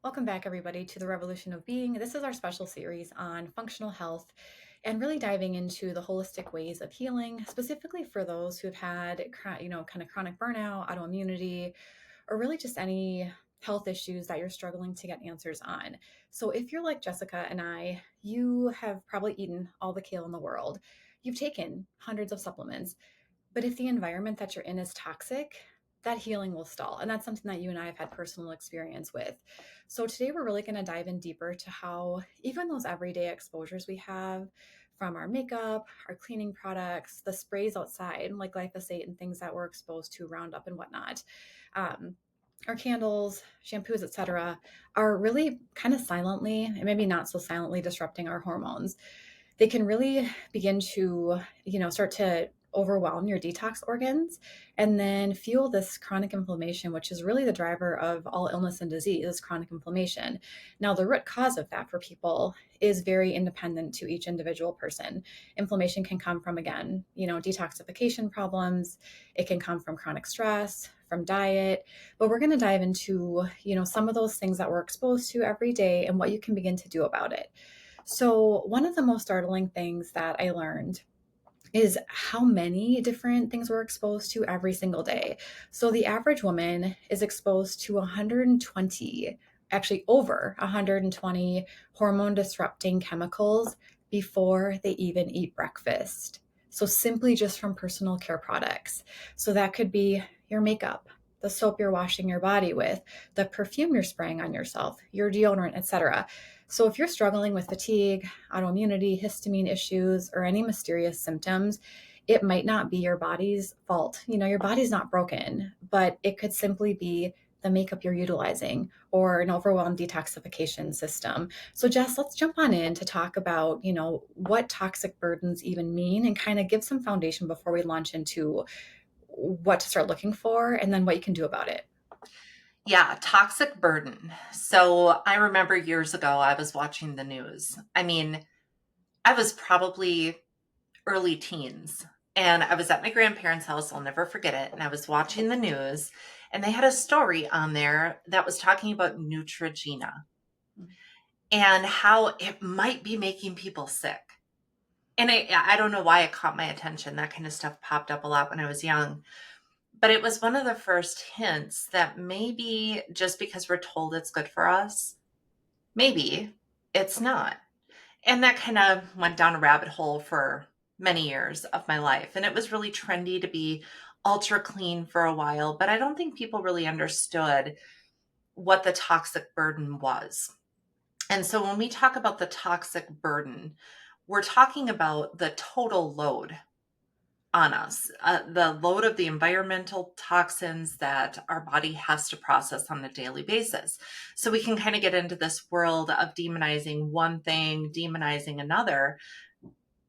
Welcome back, everybody, to the Revolution of Being. This is our special series on functional health and really diving into the holistic ways of healing, specifically for those who've had, kind of chronic burnout, autoimmunity, or really just any health issues that you're struggling to get answers on. So, if you're like Jessica and I, you have probably eaten all the kale in the world, you've taken hundreds of supplements, but if the environment that you're in is toxic, that healing will stall. And that's something that you and I have had personal experience with. So today we're really going to dive in deeper to how even those everyday exposures we have from our makeup, our cleaning products, the sprays outside, like glyphosate and things that we're exposed to, Roundup and whatnot, um, our candles, shampoos, etc., are really kind of silently and maybe not so silently disrupting our hormones. They can really begin to, start to overwhelm your detox organs and then fuel this chronic inflammation, which is really the driver of all illness and disease, is chronic inflammation. Now, the root cause of that for people is very independent to each individual person. Inflammation can come from, again, detoxification problems. It can come from chronic stress, from diet, but we're going to dive into, some of those things that we're exposed to every day and what you can begin to do about it. So, one of the most startling things that I learned is how many different things we're exposed to every single day. So, the average woman is exposed to 120, actually over 120 hormone disrupting chemicals before they even eat breakfast. So, simply just from personal care products. So, that could be your makeup, the soap you're washing your body with, the perfume you're spraying on yourself, your deodorant, etc. So if you're struggling with fatigue, autoimmunity, histamine issues, or any mysterious symptoms, it might not be your body's fault. Your body's not broken, but it could simply be the makeup you're utilizing or an overwhelmed detoxification system. So Jess, let's jump on in to talk about, what toxic burdens even mean and kind of give some foundation before we launch into what to start looking for and then what you can do about it. Yeah, toxic burden. So I remember years ago, I was watching the news. I was probably early teens and I was at my grandparents' house. I'll never forget it. And I was watching the news and they had a story on there that was talking about Neutrogena and how it might be making people sick. And I don't know why it caught my attention. That kind of stuff popped up a lot when I was young. But it was one of the first hints that maybe just because we're told it's good for us, maybe it's not. And that kind of went down a rabbit hole for many years of my life. And it was really trendy to be ultra clean for a while, but I don't think people really understood what the toxic burden was. And so when we talk about the toxic burden, we're talking about the total load on us, the load of the environmental toxins that our body has to process on a daily basis. So we can kind of get into this world of demonizing one thing, demonizing another.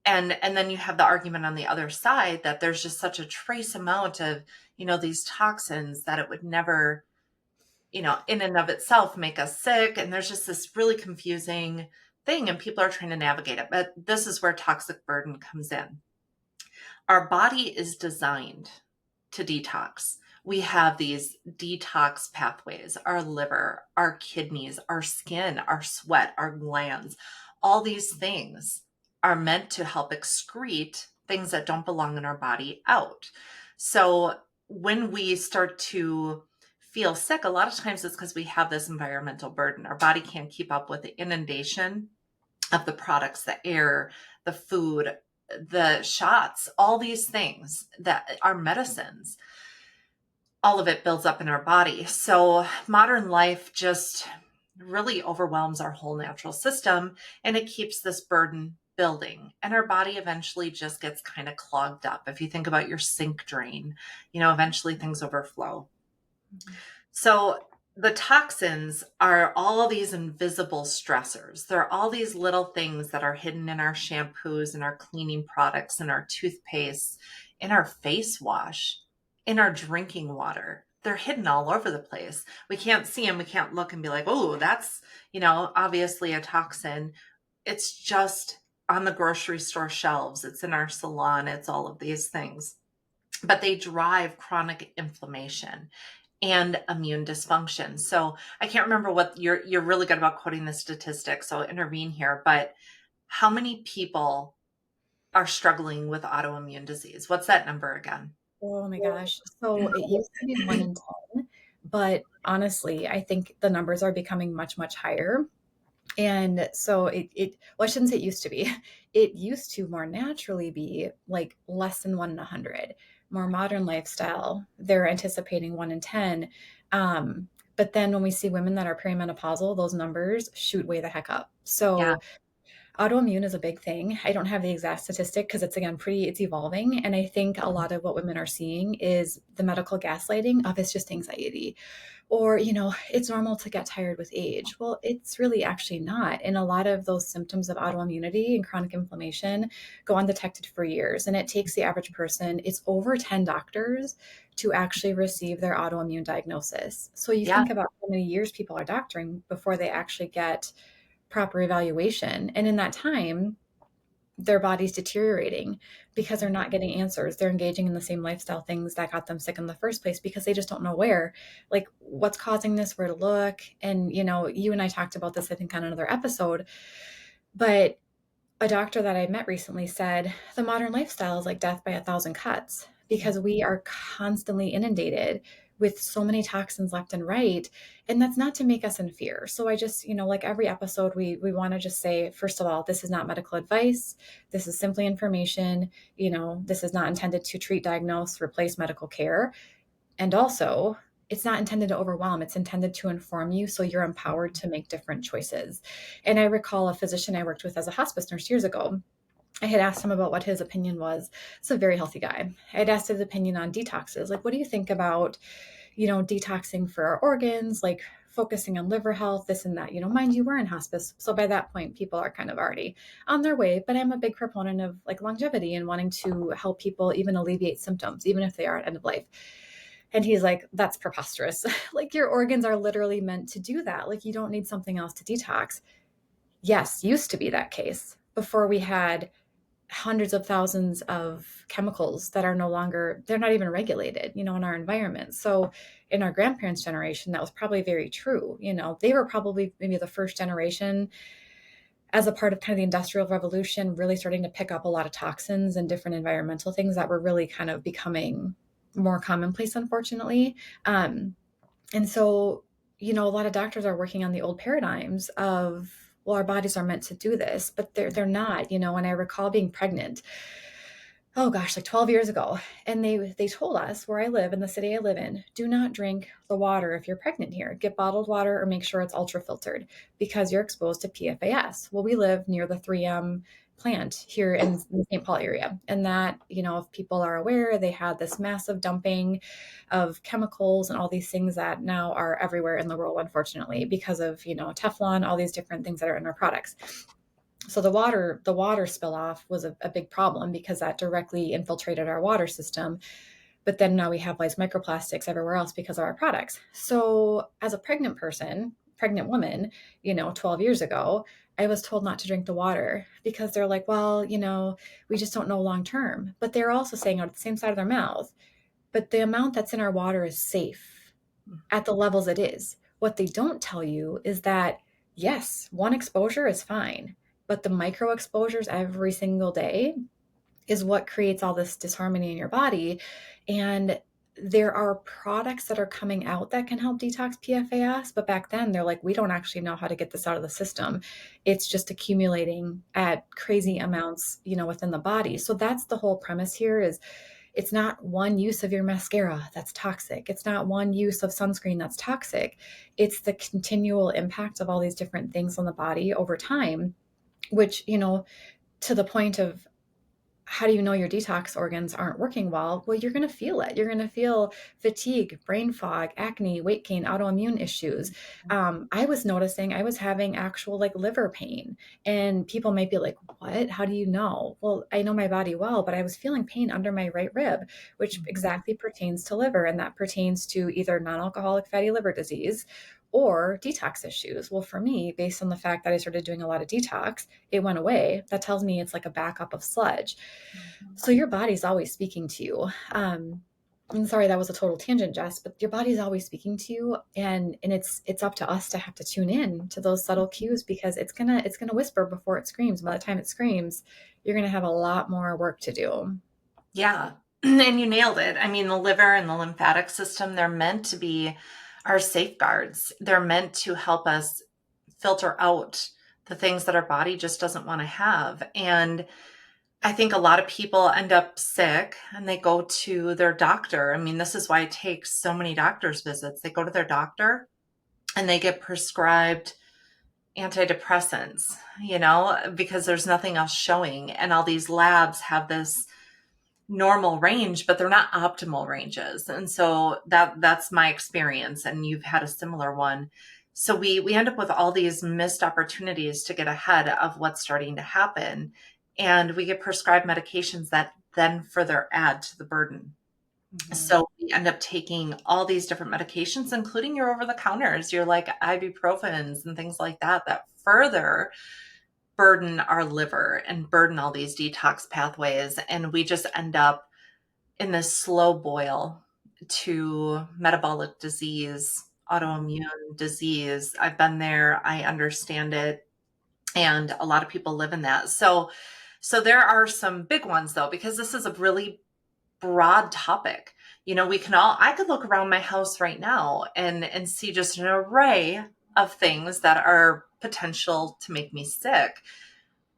And then you have the argument on the other side that there's just such a trace amount of, these toxins that it would never, in and of itself make us sick. And there's just this really confusing thing and people are trying to navigate it. But this is where toxic burden comes in. Our body is designed to detox. We have these detox pathways, our liver, our kidneys, our skin, our sweat, our glands. All these things are meant to help excrete things that don't belong in our body out. So when we start to feel sick, a lot of times it's because we have this environmental burden. Our body can't keep up with the inundation of the products, the air, the food, the shots, all these things that are medicines, all of it builds up in our body. So modern life just really overwhelms our whole natural system and it keeps this burden building and our body eventually just gets kind of clogged up. If you think about your sink drain, eventually things overflow. So the toxins are all these invisible stressors. They're all these little things that are hidden in our shampoos and our cleaning products and our toothpaste, in our face wash, in our drinking water. They're hidden all over the place. We can't see them. We can't look and be like, oh, that's, obviously a toxin. It's just on the grocery store shelves. It's in our salon. It's all of these things. But they drive chronic inflammation. and immune dysfunction. So I can't remember what you're really good about quoting the statistics, so I'll intervene here, but how many people are struggling with autoimmune disease? What's that number again? Oh my gosh. So it used to be 1 in 10, but honestly, I think the numbers are becoming much, much higher. And so well, I shouldn't say it used to be. It used to more naturally be like less than 1 in 100. More modern lifestyle, they're anticipating 1 in 10. But then when we see women that are perimenopausal, those numbers shoot way the heck up. Yeah. So autoimmune is a big thing. I don't have the exact statistic because it's again it's evolving. And I think a lot of what women are seeing is the medical gaslighting of it's just anxiety, or it's normal to get tired with age. Well, it's really actually not. And a lot of those symptoms of autoimmunity and chronic inflammation go undetected for years, and it takes the average person, it's over 10 doctors to actually receive their autoimmune diagnosis. So you Yeah. think about how many years people are doctoring before they actually get proper evaluation, and in that time their body's deteriorating because they're not getting answers. They're engaging in the same lifestyle things that got them sick in the first place because they just don't know where, like, what's causing this, where to look. And, you and I talked about this, I think, on another episode. But a doctor that I met recently said the modern lifestyle is like death by a thousand cuts because we are constantly inundated with so many toxins left and right. And that's not to make us in fear. So I just, like every episode, we want to just say, first of all, this is not medical advice. This is simply information. This is not intended to treat, diagnose, replace medical care. And also, it's not intended to overwhelm, it's intended to inform you so you're empowered to make different choices. And I recall a physician I worked with as a hospice nurse years ago. I had asked him about what his opinion was. It's a very healthy guy. I had asked his opinion on detoxes. Like, what do you think about, detoxing for our organs, like focusing on liver health, this and that? Mind you, we're in hospice. So by that point, people are kind of already on their way. But I'm a big proponent of like longevity and wanting to help people even alleviate symptoms, even if they are at end of life. And he's like, that's preposterous. Like, your organs are literally meant to do that. Like, you don't need something else to detox. Yes, used to be that case before we had hundreds of thousands of chemicals that are no longer, they're not even regulated, in our environment. So in our grandparents' generation, that was probably very true. They were probably maybe the first generation as a part of kind of the industrial revolution, really starting to pick up a lot of toxins and different environmental things that were really kind of becoming more commonplace, unfortunately. And so, a lot of doctors are working on the old paradigms of, well, our bodies are meant to do this, but they're not. And I recall being pregnant, oh gosh, like 12 years ago, and they told us where I live, in the city I live in, do not drink the water if you're pregnant here. Get bottled water or make sure it's ultra filtered because you're exposed to PFAS. Well, we live near the 3M plant here in the St. Paul area. And that, if people are aware, they had this massive dumping of chemicals and all these things that now are everywhere in the world, unfortunately, because of, Teflon, all these different things that are in our products. So the water spill off was a big problem because that directly infiltrated our water system. But then now we have like microplastics everywhere else because of our products. So as a pregnant woman, 12 years ago, I was told not to drink the water because they're like, well, we just don't know long term. But they're also saying out the same side of their mouth, but the amount that's in our water is safe at the levels it is. What they don't tell you is that, yes, one exposure is fine, but the micro exposures every single day is what creates all this disharmony in your body. And there are products that are coming out that can help detox PFAS, but back then they're like, we don't actually know how to get this out of the system. It's just accumulating at crazy amounts, within the body. So that's the whole premise here is it's not one use of your mascara that's toxic. It's not one use of sunscreen that's toxic. It's the continual impact of all these different things on the body over time, which, to the point of how do you know your detox organs aren't working well? Well, you're going to feel it. You're going to feel fatigue, brain fog, acne, weight gain, autoimmune issues. I was noticing I was having actual like liver pain, and people might be like, what? How do you know? Well, I know my body well, but I was feeling pain under my right rib, which exactly pertains to liver. And that pertains to either non-alcoholic fatty liver disease or detox issues. Well, for me, based on the fact that I started doing a lot of detox, it went away. That tells me it's like a backup of sludge. So your body's always speaking to you. I'm sorry that was a total tangent, Jess, but your body's always speaking to you, and it's up to us to have to tune in to those subtle cues because it's gonna whisper before it screams. By the time it screams, you're gonna have a lot more work to do. Yeah. And you nailed it. I mean, the liver and the lymphatic system, they're meant to be our safeguards. They're meant to help us filter out the things that our body just doesn't want to have. And I think a lot of people end up sick and they go to their doctor. I mean, this is why it takes so many doctor's visits. They go to their doctor and they get prescribed antidepressants, because there's nothing else showing. And all these labs have this normal range, but they're not optimal ranges. And so that's my experience. And you've had a similar one. So we end up with all these missed opportunities to get ahead of what's starting to happen. And we get prescribed medications that then further add to the burden. Mhm. So we end up taking all these different medications, including your over the counters, your like ibuprofens and things like that, that further burden our liver and burden all these detox pathways. And we just end up in this slow boil to metabolic disease, autoimmune disease. I've been there, I understand it, and a lot of people live in that. So there are some big ones though, because this is a really broad topic. I could look around my house right now and see just an array of things that are potential to make me sick.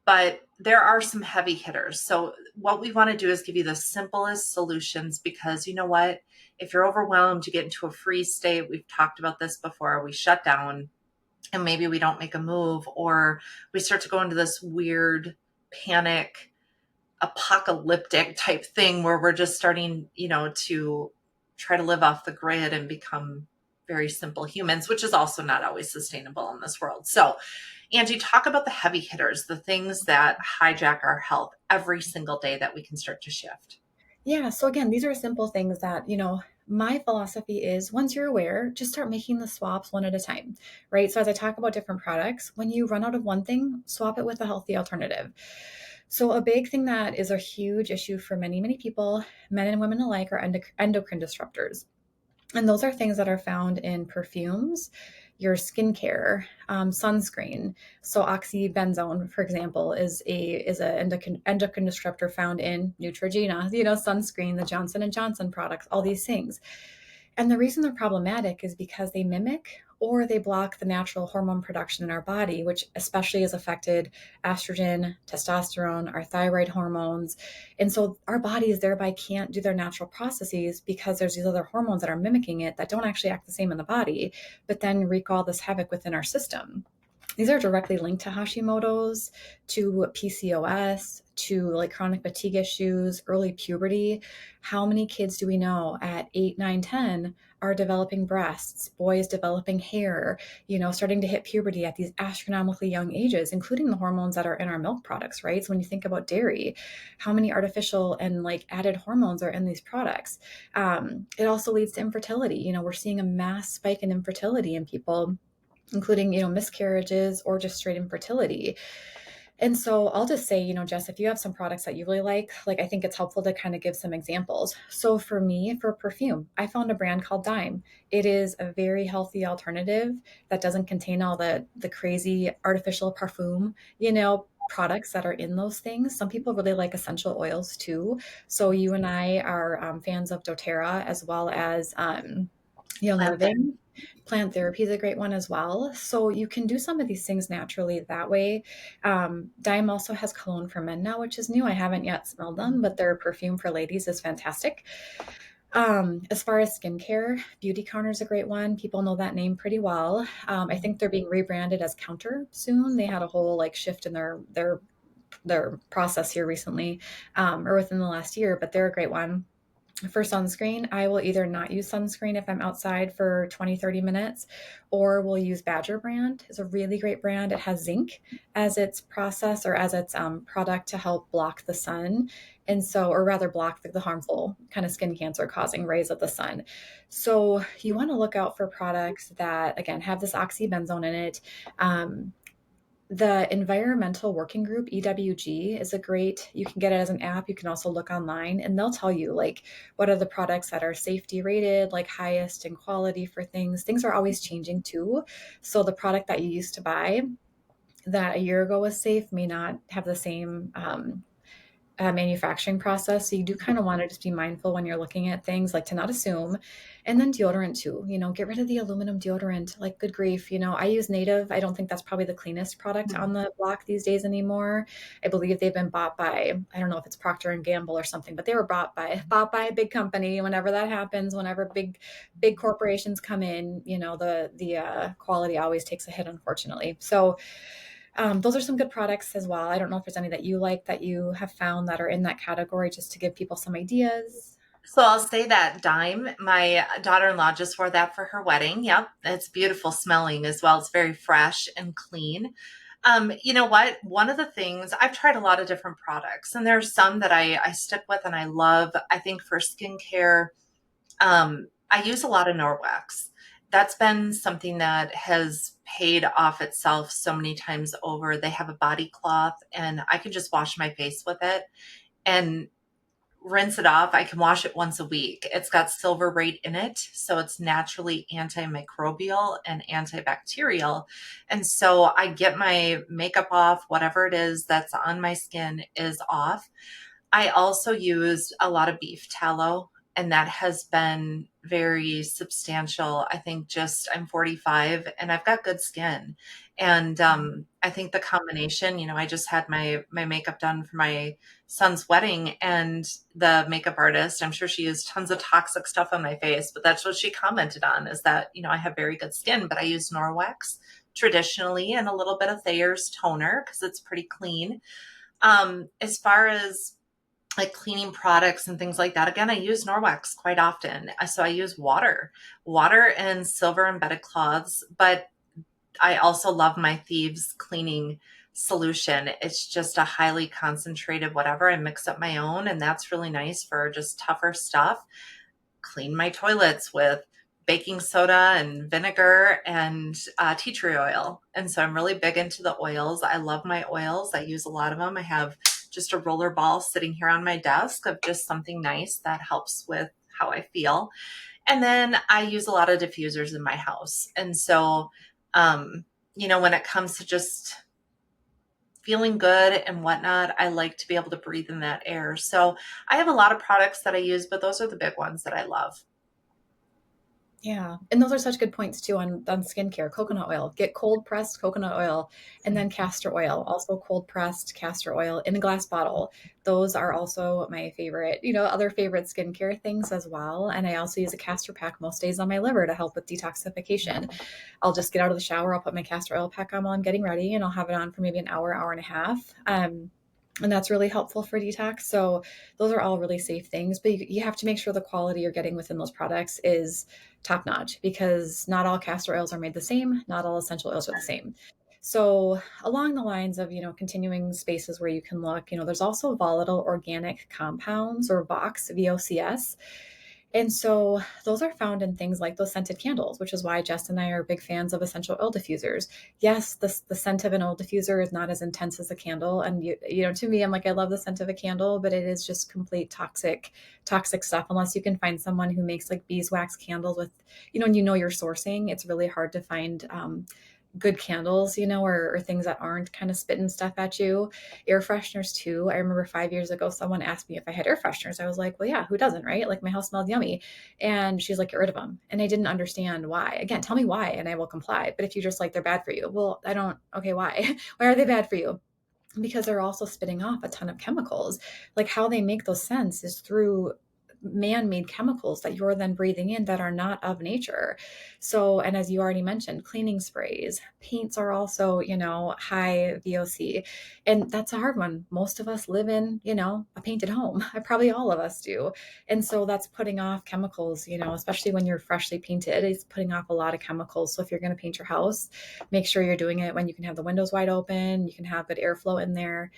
But there are some heavy hitters. So what we want to do is give you the simplest solutions, because you know what? If you're overwhelmed, you get into a freeze state. We've talked about this before. We shut down and maybe we don't make a move, or we start to go into this weird panic, apocalyptic type thing where we're just starting, to try to live off the grid and become very simple humans, which is also not always sustainable in this world. So Angie, talk about the heavy hitters, the things that hijack our health every single day that we can start to shift. Yeah, so again, these are simple things that, my philosophy is once you're aware, just start making the swaps one at a time, right? So as I talk about different products, when you run out of one thing, swap it with a healthy alternative. So a big thing that is a huge issue for many, many people, men and women alike, are endocrine disruptors. And those are things that are found in perfumes, your skincare, sunscreen. So oxybenzone, for example, is a endocrine disruptor found in Neutrogena, sunscreen, the Johnson and Johnson products, all these things. And the reason they're problematic is because they mimic or they block the natural hormone production in our body, which especially has affected estrogen, testosterone, our thyroid hormones. And so our bodies thereby can't do their natural processes because there's these other hormones that are mimicking it that don't actually act the same in the body, but then wreak all this havoc within our system. These are directly linked to Hashimoto's, to PCOS, to like chronic fatigue issues, early puberty. How many kids do we know at 8, 9, 10 are developing breasts, boys developing hair, starting to hit puberty at these astronomically young ages, including the hormones that are in our milk products, right? So when you think about dairy, how many artificial and like added hormones are in these products? It also leads to infertility. We're seeing a mass spike in infertility in people, including miscarriages or just straight infertility. And so I'll just say, Jess, if you have some products that you really like I think it's helpful to kind of give some examples. So for me, for perfume, I found a brand called Dime. It is a very healthy alternative that doesn't contain all the crazy artificial parfum, products that are in those things. Some people really like essential oils too. So you and I are fans of doTERRA, as well as Young Plant there. Living. Plant therapy is a great one as well. So you can do some of these things naturally that way. Dime also has cologne for men now, which is new. I haven't yet smelled them, but their perfume for ladies is fantastic. As far as skincare, Beauty Counter is a great one. People know that name pretty well. I think they're being rebranded as Counter soon. They had a whole like shift in their process here recently, or within the last year, but they're a great one. For sunscreen, I will either not use sunscreen if I'm outside for 20, 30 minutes, or we'll use Badger brand. It's a really great brand. It has zinc as its process or as its product to help block the sun. And so, or rather block the harmful kind of skin cancer causing rays of the sun. So you want to look out for products that, again, have this oxybenzone in it. Um, The Environmental Working Group, EWG, is a great, you can get it as an app. You can also look online and they'll tell you like what are the products that are safety rated, like highest in quality for things. Things are always changing too. So the product that you used to buy that a year ago was safe may not have the same manufacturing process. So you do kind of want to just be mindful when you're looking at things, like to not assume. And then deodorant too, get rid of the aluminum deodorant. Like, good grief, I use Native. I don't think that's probably the cleanest product on the block these days anymore. I believe they've been bought by, I don't know if it's Procter and Gamble or something, but they were bought by a big company. Whenever that happens, whenever big corporations come in, the quality always takes a hit, unfortunately. So those are some good products as well. I don't know if there's any that you like that you have found that are in that category, just to give people some ideas. So I'll say that Dime, my daughter-in-law just wore that for her wedding. Yep, it's beautiful smelling as well. It's very fresh and clean. You know what? One of the things I've tried a lot of different products, and there's some that I stick with and I love. I think for skincare, I use a lot of Norwex. That's been something that has paid off itself so many times over. They have a body cloth, and I can just wash my face with it and rinse it off. I can wash it once a week. It's got silverate in it, so it's naturally antimicrobial and antibacterial. And so I get my makeup off, whatever it is that's on my skin is off. I also used a lot of beef tallow, and that has been very substantial. I think just I'm 45 and I've got good skin. And I think the combination, I just had my makeup done for my son's wedding, and the makeup artist, I'm sure she used tons of toxic stuff on my face, but that's what she commented on is that, I have very good skin, but I use Norwex traditionally and a little bit of Thayer's toner because it's pretty clean. As far as like cleaning products and things like that. Again, I use Norwex quite often. So I use water and silver embedded cloths, but I also love my Thieves cleaning solution. It's just a highly concentrated whatever. I mix up my own, and that's really nice for just tougher stuff. Clean my toilets with baking soda and vinegar and tea tree oil. And so I'm really big into the oils. I love my oils. I use a lot of them. I have just a roller ball sitting here on my desk of just something nice that helps with how I feel. And then I use a lot of diffusers in my house. And so, when it comes to just feeling good and whatnot, I like to be able to breathe in that air. So I have a lot of products that I use, but those are the big ones that I love. Yeah. And those are such good points too on skincare. Coconut oil. Get cold pressed coconut oil and then castor oil. Also cold pressed castor oil in a glass bottle. Those are also my favorite, other favorite skincare things as well. And I also use a castor pack most days on my liver to help with detoxification. I'll just get out of the shower, I'll put my castor oil pack on while I'm getting ready, and I'll have it on for maybe an hour, hour and a half. And that's really helpful for detox. So those are all really safe things, but you have to make sure the quality you're getting within those products is top notch, because not all castor oils are made the same. Not all essential oils are the same. So along the lines of, continuing spaces where you can look, there's also volatile organic compounds, or VOCs, VOCs. And so those are found in things like those scented candles, which is why Jess and I are big fans of essential oil diffusers. Yes, the scent of an oil diffuser is not as intense as a candle. And to me, I'm like, I love the scent of a candle, but it is just complete toxic stuff. Unless you can find someone who makes like beeswax candles with, and you're sourcing, it's really hard to find good candles, or things that aren't kind of spitting stuff at you. Air fresheners too. I remember 5 years ago, someone asked me if I had air fresheners. I was like, well, yeah, who doesn't, right? Like, my house smelled yummy. And she's like, get rid of them. And I didn't understand why. Again, tell me why, and I will comply. But if you just like, they're bad for you. Well, I don't, okay, why? Why are they bad for you? Because they're also spitting off a ton of chemicals. Like, how they make those scents is through man-made chemicals that you're then breathing in that are not of nature. So, and as you already mentioned, cleaning sprays, paints are also, high VOC. And that's a hard one. Most of us live in, a painted home. Probably all of us do. And so that's putting off chemicals, especially when you're freshly painted, it's putting off a lot of chemicals. So if you're going to paint your house, make sure you're doing it when you can have the windows wide open, you can have good airflow in there.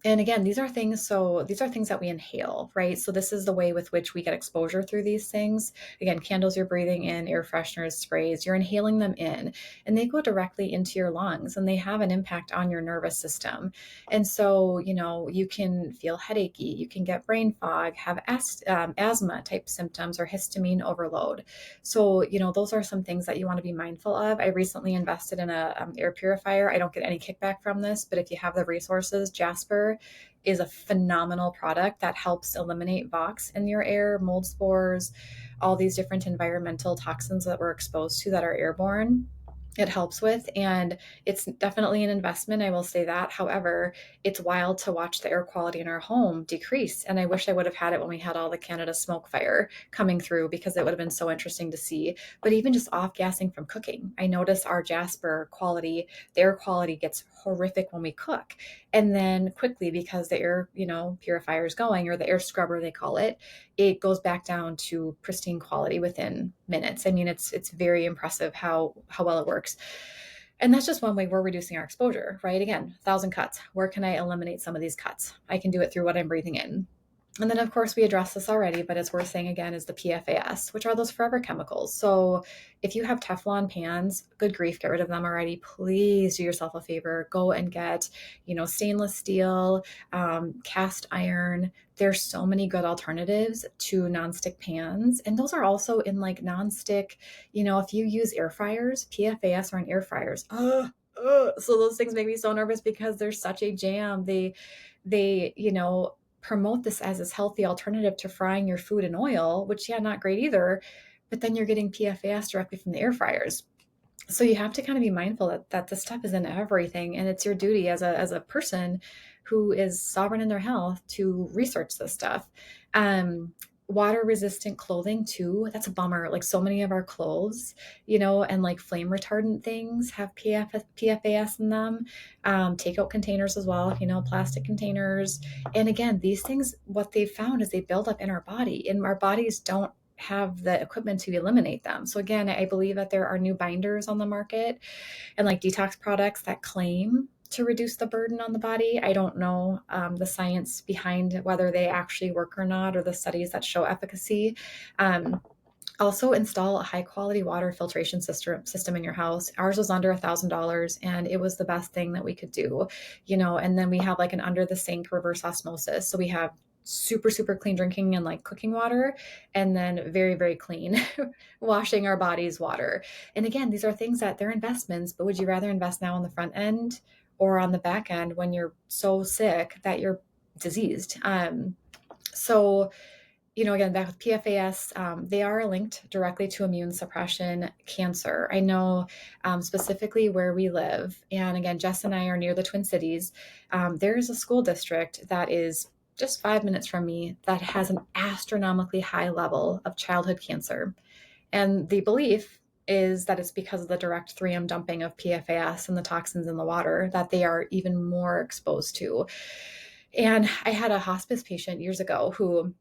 And again, these are things that we inhale, right? So this is the way with which we get exposure through these things. Again, candles you're breathing in, air fresheners, sprays, you're inhaling them in, and they go directly into your lungs and they have an impact on your nervous system. And so, you can feel headachy, you can get brain fog, have asthma type symptoms or histamine overload. So, those are some things that you want to be mindful of. I recently invested in a air purifier. I don't get any kickback from this, but if you have the resources, Jasper is a phenomenal product that helps eliminate VOX in your air, mold spores, all these different environmental toxins that we're exposed to that are airborne. It helps with, and it's definitely an investment. I will say that. However, it's wild to watch the air quality in our home decrease. And I wish I would have had it when we had all the Canada smoke fire coming through, because it would have been so interesting to see. But even just off gassing from cooking, I notice our Jasper quality, the air quality gets horrific when we cook. And then quickly, because the air, purifier is going, or the air scrubber, they call it goes back down to pristine quality within minutes. I mean, it's very impressive how well it works. And that's just one way we're reducing our exposure, right? Again, 1,000 cuts. Where can I eliminate some of these cuts? I can do it through what I'm breathing in. And then, of course, we addressed this already, but it's worth saying again, is the PFAS, which are those forever chemicals. So if you have Teflon pans, good grief, get rid of them already. Please do yourself a favor. Go and get, stainless steel, cast iron. There's so many good alternatives to nonstick pans. And those are also in like nonstick, if you use air fryers, PFAS are in air fryers. So those things make me so nervous because there's such a jam. They promote this as this healthy alternative to frying your food in oil, which, yeah, not great either. But then you're getting PFAS directly from the air fryers. So you have to kind of be mindful that this stuff is in everything. And it's your duty as a person who is sovereign in their health to research this stuff. Um, Water resistant clothing too. That's a bummer. Like so many of our clothes, and like flame retardant things have PFAS in them. Takeout containers as well, plastic containers. And again, these things, what they've found is they build up in our body, and our bodies don't have the equipment to eliminate them. So again, I believe that there are new binders on the market and like detox products that claim to reduce the burden on the body. I don't know the science behind whether they actually work or not, or the studies that show efficacy. Um, Also, install a high quality water filtration system in your house. Ours was under $1,000, and it was the best thing that we could do, And then we have like an under the sink reverse osmosis. So we have super, super clean drinking and like cooking water, and then very, very clean washing our bodies water. And again, these are things that they're investments, but would you rather invest now on the front end or on the back end when you're so sick that you're diseased? So again, back with PFAS, they are linked directly to immune suppression, cancer. I know specifically where we live. And again, Jess and I are near the Twin Cities. There's a school district that is just 5 minutes from me that has an astronomically high level of childhood cancer. And the belief is that it's because of the direct 3M dumping of PFAS and the toxins in the water that they are even more exposed to. And I had a hospice patient years ago who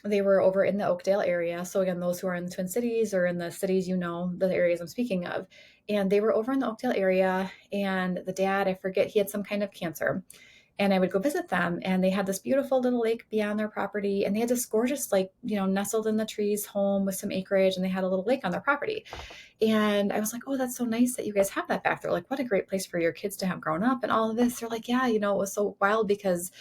they were over in the Oakdale area. So again, those who are in the Twin Cities or in the cities, the areas I'm speaking of. And they were over in the Oakdale area, and the dad, I forget, he had some kind of cancer. And I would go visit them, and they had this beautiful little lake beyond their property, and they had this gorgeous, like, nestled in the trees home with some acreage, and they had a little lake on their property. And I was like, oh, that's so nice that you guys have that back there. Like, what a great place for your kids to have grown up and all of this. They're like, yeah, it was so wild because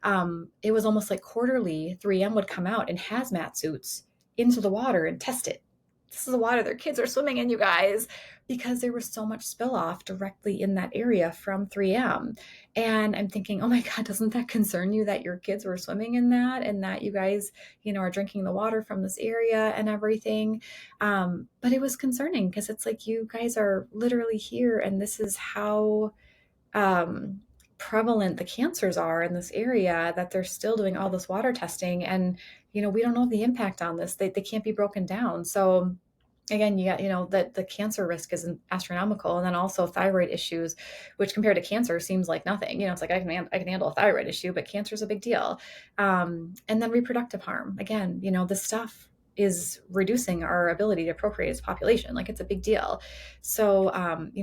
it was almost like quarterly 3M would come out in hazmat suits into the water and test it. This is the water their kids are swimming in, you guys, because there was so much spill off directly in that area from 3M. And I'm thinking, oh my God, doesn't that concern you that your kids were swimming in that, and that you guys, are drinking the water from this area and everything? But it was concerning because it's like, you guys are literally here, and this is how um, prevalent the cancers are in this area, that they're still doing all this water testing. And we don't know the impact on this. They can't be broken down. So again, you got the cancer risk is astronomical. And then also thyroid issues, which compared to cancer seems like nothing. It's like I can handle a thyroid issue, but cancer is a big deal. And then reproductive harm, again, this stuff is reducing our ability to procreate as a population. Like, it's a big deal. So,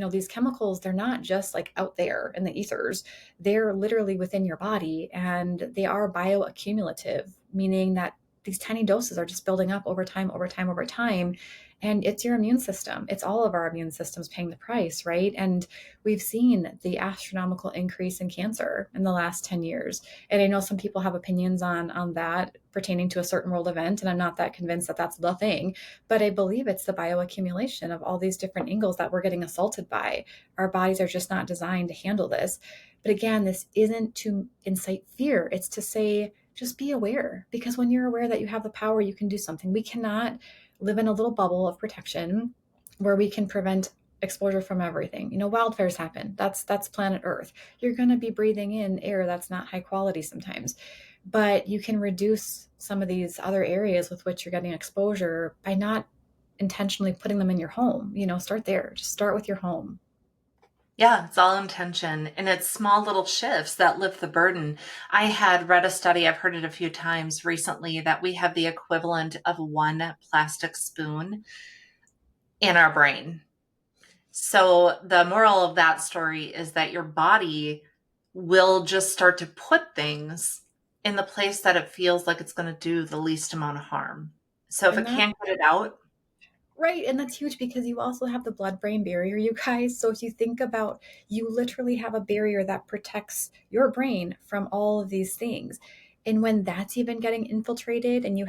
these chemicals, they're not just like out there in the ethers, they're literally within your body, and they are bioaccumulative, meaning that these tiny doses are just building up over time, over time, over time. And it's your immune system. It's all of our immune systems paying the price, right? And we've seen the astronomical increase in cancer in the last 10 years. And I know some people have opinions on that pertaining to a certain world event, and I'm not that convinced that that's the thing, but I believe it's the bioaccumulation of all these different angles that we're getting assaulted by. Our bodies are just not designed to handle this. But again, this isn't to incite fear. It's to say, just be aware, because when you're aware that you have the power, you can do something. We cannot live in a little bubble of protection where we can prevent exposure from everything. Wildfires happen. That's planet Earth. You're going to be breathing in air that's not high quality sometimes. But you can reduce some of these other areas with which you're getting exposure by not intentionally putting them in your home. Start there. Just start with your home. Yeah, it's all intention, and it's small little shifts that lift the burden. I had read a study, I've heard it a few times recently, that we have the equivalent of one plastic spoon in our brain. So the moral of that story is that your body will just start to put things in the place that it feels like it's going to do the least amount of harm. So if And it that can't get it out, Right, and that's huge because you also have the blood-brain barrier, you guys. So if you think about, you literally have a barrier that protects your brain from all of these things. And when that's even getting infiltrated, and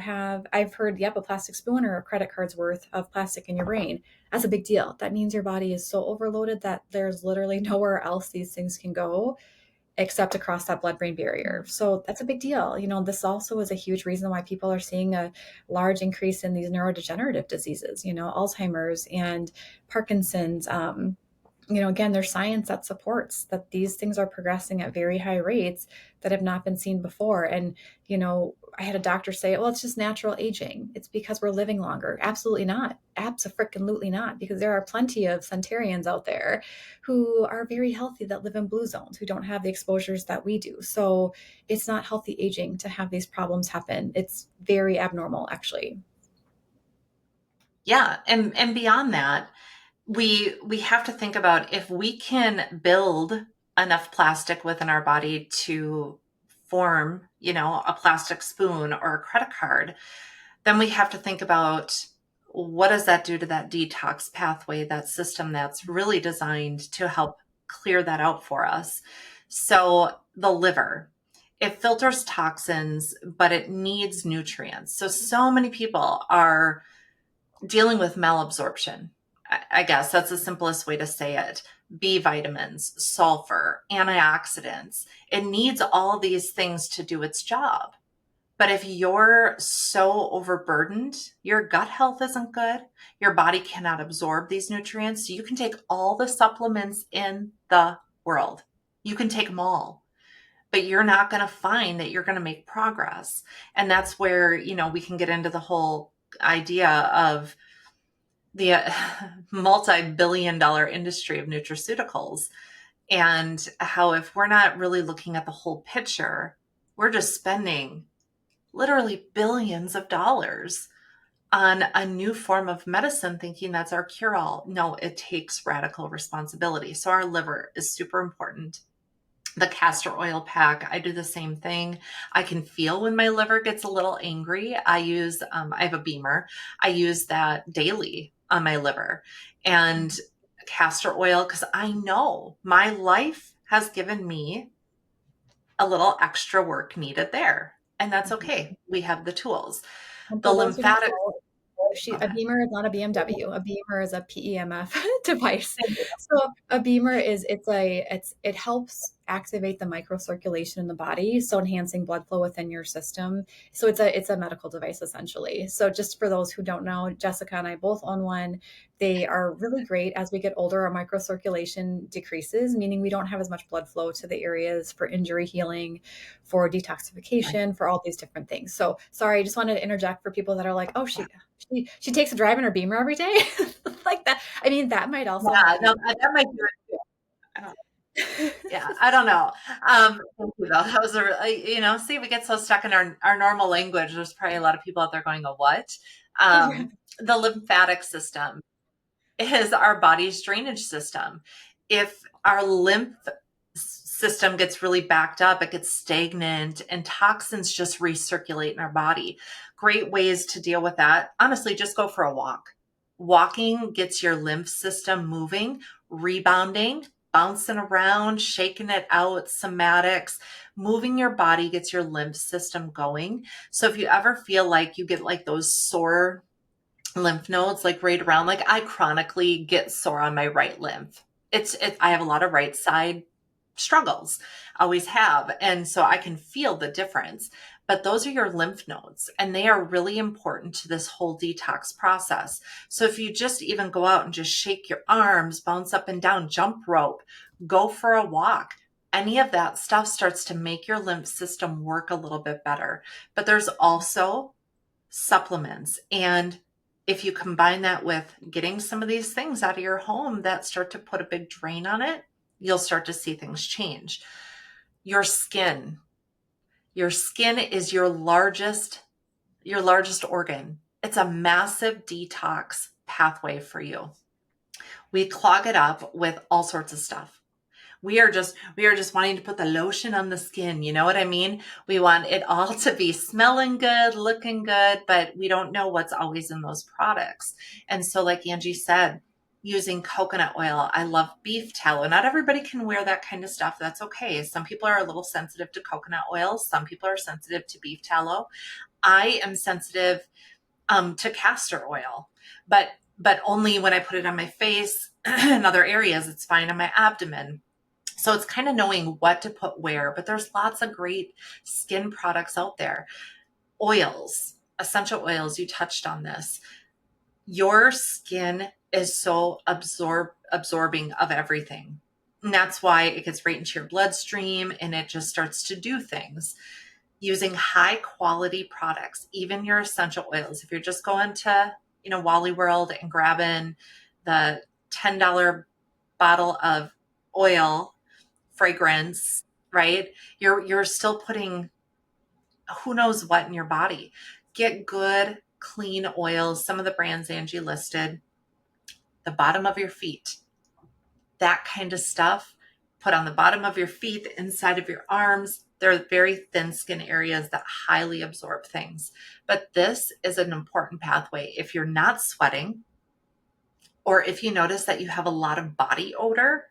I've heard, yep, a plastic spoon or a credit card's worth of plastic in your brain, that's a big deal. That means your body is so overloaded that there's literally nowhere else these things can go except across that blood-brain barrier. So that's a big deal. This also is a huge reason why people are seeing a large increase in these neurodegenerative diseases, Alzheimer's and Parkinson's. Again, there's science that supports that these things are progressing at very high rates that have not been seen before. And, I had a doctor say, well, it's just natural aging. It's because we're living longer. Absolutely not. Absolutely not. Because there are plenty of centenarians out there who are very healthy that live in blue zones, who don't have the exposures that we do. So it's not healthy aging to have these problems happen. It's very abnormal, actually. yeah, and beyond that, we have to think about if we can build enough plastic within our body to form, a plastic spoon or a credit card, then we have to think about what does that do to that detox pathway, that system that's really designed to help clear that out for us. So the liver, it filters toxins, but it needs nutrients. So many people are dealing with malabsorption. I guess that's the simplest way to say it. B vitamins, sulfur, antioxidants. It needs all these things to do its job. But if you're so overburdened, your gut health isn't good, your body cannot absorb these nutrients. You can take all the supplements in the world, you can take them all, but you're not going to find that you're going to make progress. And that's where, we can get into the whole idea of the multi-billion-dollar industry of nutraceuticals, and how if we're not really looking at the whole picture, we're just spending literally billions of dollars on a new form of medicine thinking that's our cure-all. No, it takes radical responsibility. So our liver is super important. The castor oil pack, I do the same thing. I can feel when my liver gets a little angry. I have a Beamer. I use that daily on my liver. And castor oil, because I know my life has given me a little extra work needed there. And that's okay. We have the tools. And The for those who don't lymphatic, know, a okay. Beamer is not a BMW. A Beamer is a PEMF device. So a Beamer it helps activate the microcirculation in the body, so enhancing blood flow within your system. So it's a medical device essentially. So just for those who don't know, Jessica and I both own one. They are really great. As we get older, our microcirculation decreases, meaning we don't have as much blood flow to the areas for injury healing, for detoxification, for all these different things. So sorry, I just wanted to interject for people that are like, oh, she takes a drive in her Beamer every day, like that. I mean, that might also Yeah, help you. no, that might be it. I don't, yeah, I don't know. Thank you though. That was see, we get so stuck in our normal language. There's probably a lot of people out there going, a what? Um, the lymphatic system is our body's drainage system. If our lymph system gets really backed up, it gets stagnant, and toxins just recirculate in our body. Great ways to deal with that. Honestly, just go for a walk. Walking gets your lymph system moving, rebounding, bouncing around, shaking it out, somatics. Moving your body gets your lymph system going. So if you ever feel like you get like those sore lymph nodes, like right around, like I chronically get sore on my right lymph. I have a lot of right side struggles, always have. And so I can feel the difference. But those are your lymph nodes, and they are really important to this whole detox process. So if you just even go out and just shake your arms, bounce up and down, jump rope, go for a walk, any of that stuff starts to make your lymph system work a little bit better. But there's also supplements. And if you combine that with getting some of these things out of your home that start to put a big drain on it, you'll start to see things change. Your skin. Your skin is your largest organ. It's a massive detox pathway for you. We clog it up with all sorts of stuff. We are just wanting to put the lotion on the skin. You know what I mean? We want it all to be smelling good, looking good, but we don't know what's always in those products. And so like Angie said, using coconut oil, I love beef tallow. Not everybody can wear that kind of stuff. That's okay. Some people are a little sensitive to coconut oil. Some people are sensitive to beef tallow. I am sensitive to castor oil, but only when I put it on my face and other areas. It's fine on my abdomen. So it's kind of knowing what to put where, but there's lots of great skin products out there. Oils, essential oils, you touched on this. Your skin is so absorbing of everything. And that's why it gets right into your bloodstream and it just starts to do things. Using high quality products, even your essential oils. If you're just going to, Wally World and grabbing the $10 bottle of oil, fragrance, right? You're still putting who knows what in your body. Get good, clean oils. Some of the brands Angie listed, the bottom of your feet, that kind of stuff. Put on the bottom of your feet, the inside of your arms. They're very thin skin areas that highly absorb things. But this is an important pathway. If you're not sweating, or if you notice that you have a lot of body odor,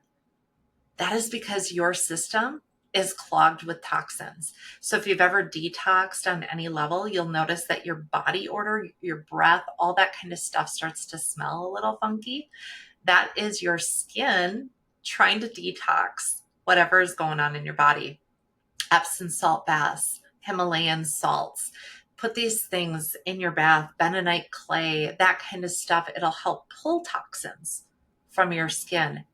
that is because your system is clogged with toxins. So if you've ever detoxed on any level, you'll notice that your body odor, your breath, all that kind of stuff starts to smell a little funky. That is your skin trying to detox whatever is going on in your body. Epsom salt baths, Himalayan salts. Put these things in your bath, bentonite clay, that kind of stuff. It'll help pull toxins from your skin.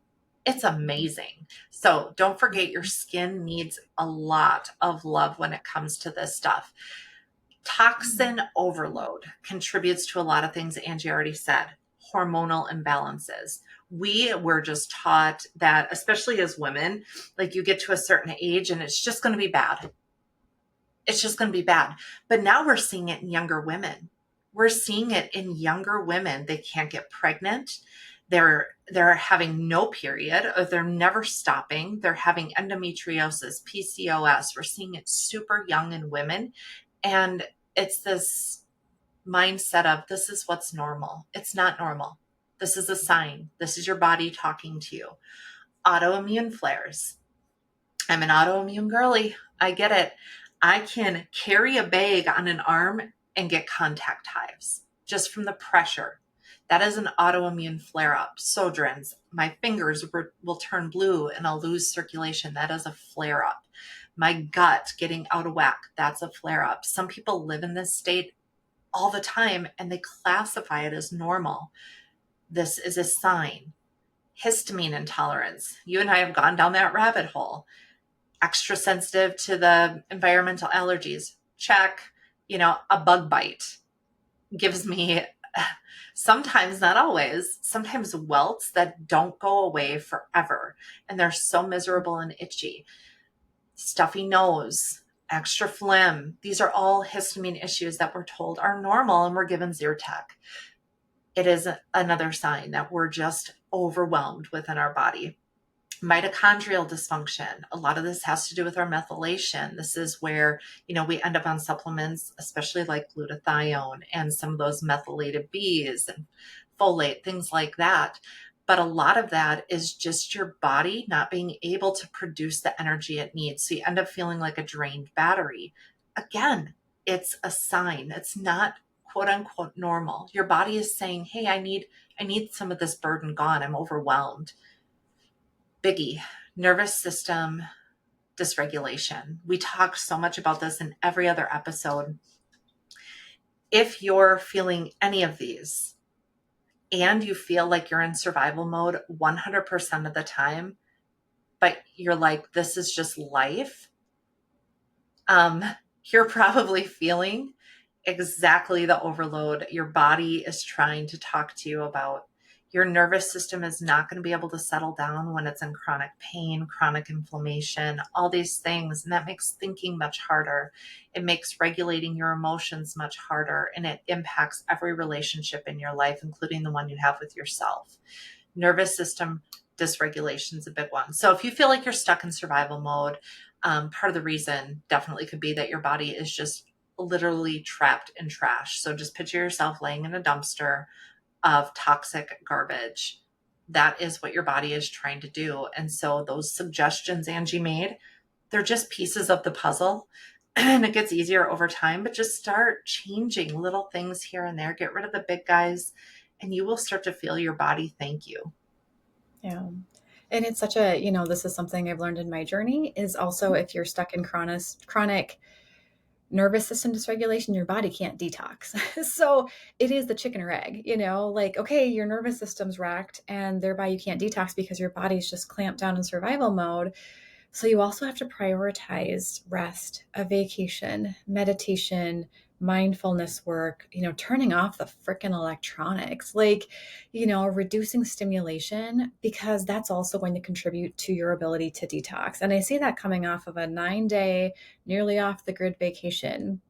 It's amazing. So don't forget, your skin needs a lot of love when it comes to this stuff. Toxin overload contributes to a lot of things Angie already said. Hormonal imbalances. We were just taught that, especially as women, like you get to a certain age and it's just going to be bad. It's just going to be bad. But now we're seeing it in younger women. We're seeing it in younger women. They can't get pregnant. They're having no period, or they're never stopping. They're having endometriosis, PCOS. We're seeing it super young in women. And it's this mindset of this is what's normal. It's not normal. This is a sign. This is your body talking to you. Autoimmune flares. I'm an autoimmune girly. I get it. I can carry a bag on an arm and get contact hives just from the pressure. That is an autoimmune flare-up. Sjögren's, my fingers will turn blue and I'll lose circulation. That is a flare-up. My gut getting out of whack, that's a flare-up. Some people live in this state all the time and they classify it as normal. This is a sign. Histamine intolerance. You and I have gone down that rabbit hole. Extra sensitive to the environmental allergies. Check. A bug bite gives me, sometimes, not always, sometimes welts that don't go away forever. And they're so miserable and itchy. Stuffy nose. extra phlegm. These are all histamine issues that we're told are normal and we're given Zyrtec. It is another sign that we're just overwhelmed within our body. Mitochondrial dysfunction. A lot of this has to do with our methylation. This is where, we end up on supplements, especially like glutathione and some of those methylated Bs and folate, things like that. But a lot of that is just your body not being able to produce the energy it needs. So you end up feeling like a drained battery. Again, it's a sign. It's not quote unquote normal. Your body is saying, hey, I need some of this burden gone. I'm overwhelmed. Biggie, nervous system dysregulation. We talk so much about this in every other episode. If you're feeling any of these and you feel like you're in survival mode 100% of the time, but you're like, this is just life, you're probably feeling exactly the overload your body is trying to talk to you about. Your nervous system is not going to be able to settle down when it's in chronic pain, chronic inflammation, all these things. And that makes thinking much harder. It makes regulating your emotions much harder. And it impacts every relationship in your life, including the one you have with yourself. Nervous system dysregulation is a big one. So if you feel like you're stuck in survival mode, part of the reason definitely could be that your body is just literally trapped in trash. So just picture yourself laying in a dumpster of toxic garbage. That is what your body is trying to do. And so those suggestions Angie made, they're just pieces of the puzzle. And it gets easier over time, but just start changing little things here and there. Get rid of the big guys, and you will start to feel your body thank you. Yeah. And it's such a, this is something I've learned in my journey is also if you're stuck in chronic nervous system dysregulation, your body can't detox. So it is the chicken or egg, like, okay, your nervous system's wrecked and thereby you can't detox because your body's just clamped down in survival mode. So you also have to prioritize rest, a vacation, meditation, mindfulness work, turning off the freaking electronics, like, reducing stimulation, because that's also going to contribute to your ability to detox. And I see that coming off of a 9-day, nearly off the grid vacation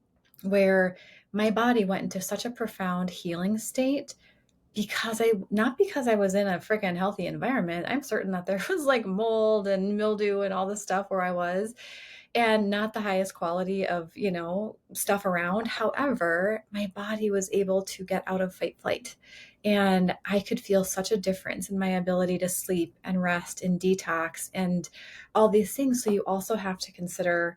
where my body went into such a profound healing state not because I was in a freaking healthy environment. I'm certain that there was like mold and mildew and all this stuff where I was, and not the highest quality of, stuff around. However, my body was able to get out of fight flight. And I could feel such a difference in my ability to sleep and rest and detox and all these things. So you also have to consider,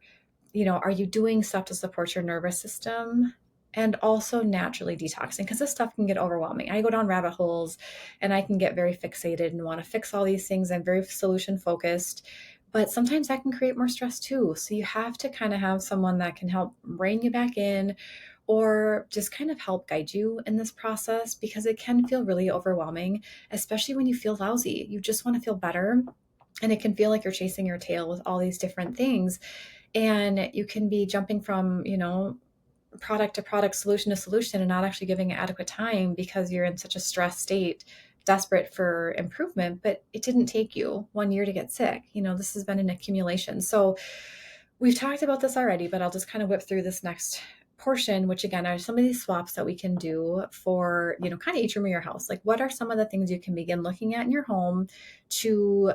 are you doing stuff to support your nervous system and also naturally detoxing? Because this stuff can get overwhelming. I go down rabbit holes and I can get very fixated and want to fix all these things. I'm very solution focused, but sometimes that can create more stress too. So you have to kind of have someone that can help rein you back in or just kind of help guide you in this process, because it can feel really overwhelming, especially when you feel lousy. You just want to feel better. And it can feel like you're chasing your tail with all these different things. And you can be jumping from, product to product, solution to solution, and not actually giving it adequate time because you're in such a stress state, desperate for improvement. But it didn't take you 1 year to get sick. This has been an accumulation. So we've talked about this already, but I'll just kind of whip through this next portion, which again are some of these swaps that we can do for, kind of each room of your house. Like, what are some of the things you can begin looking at in your home to,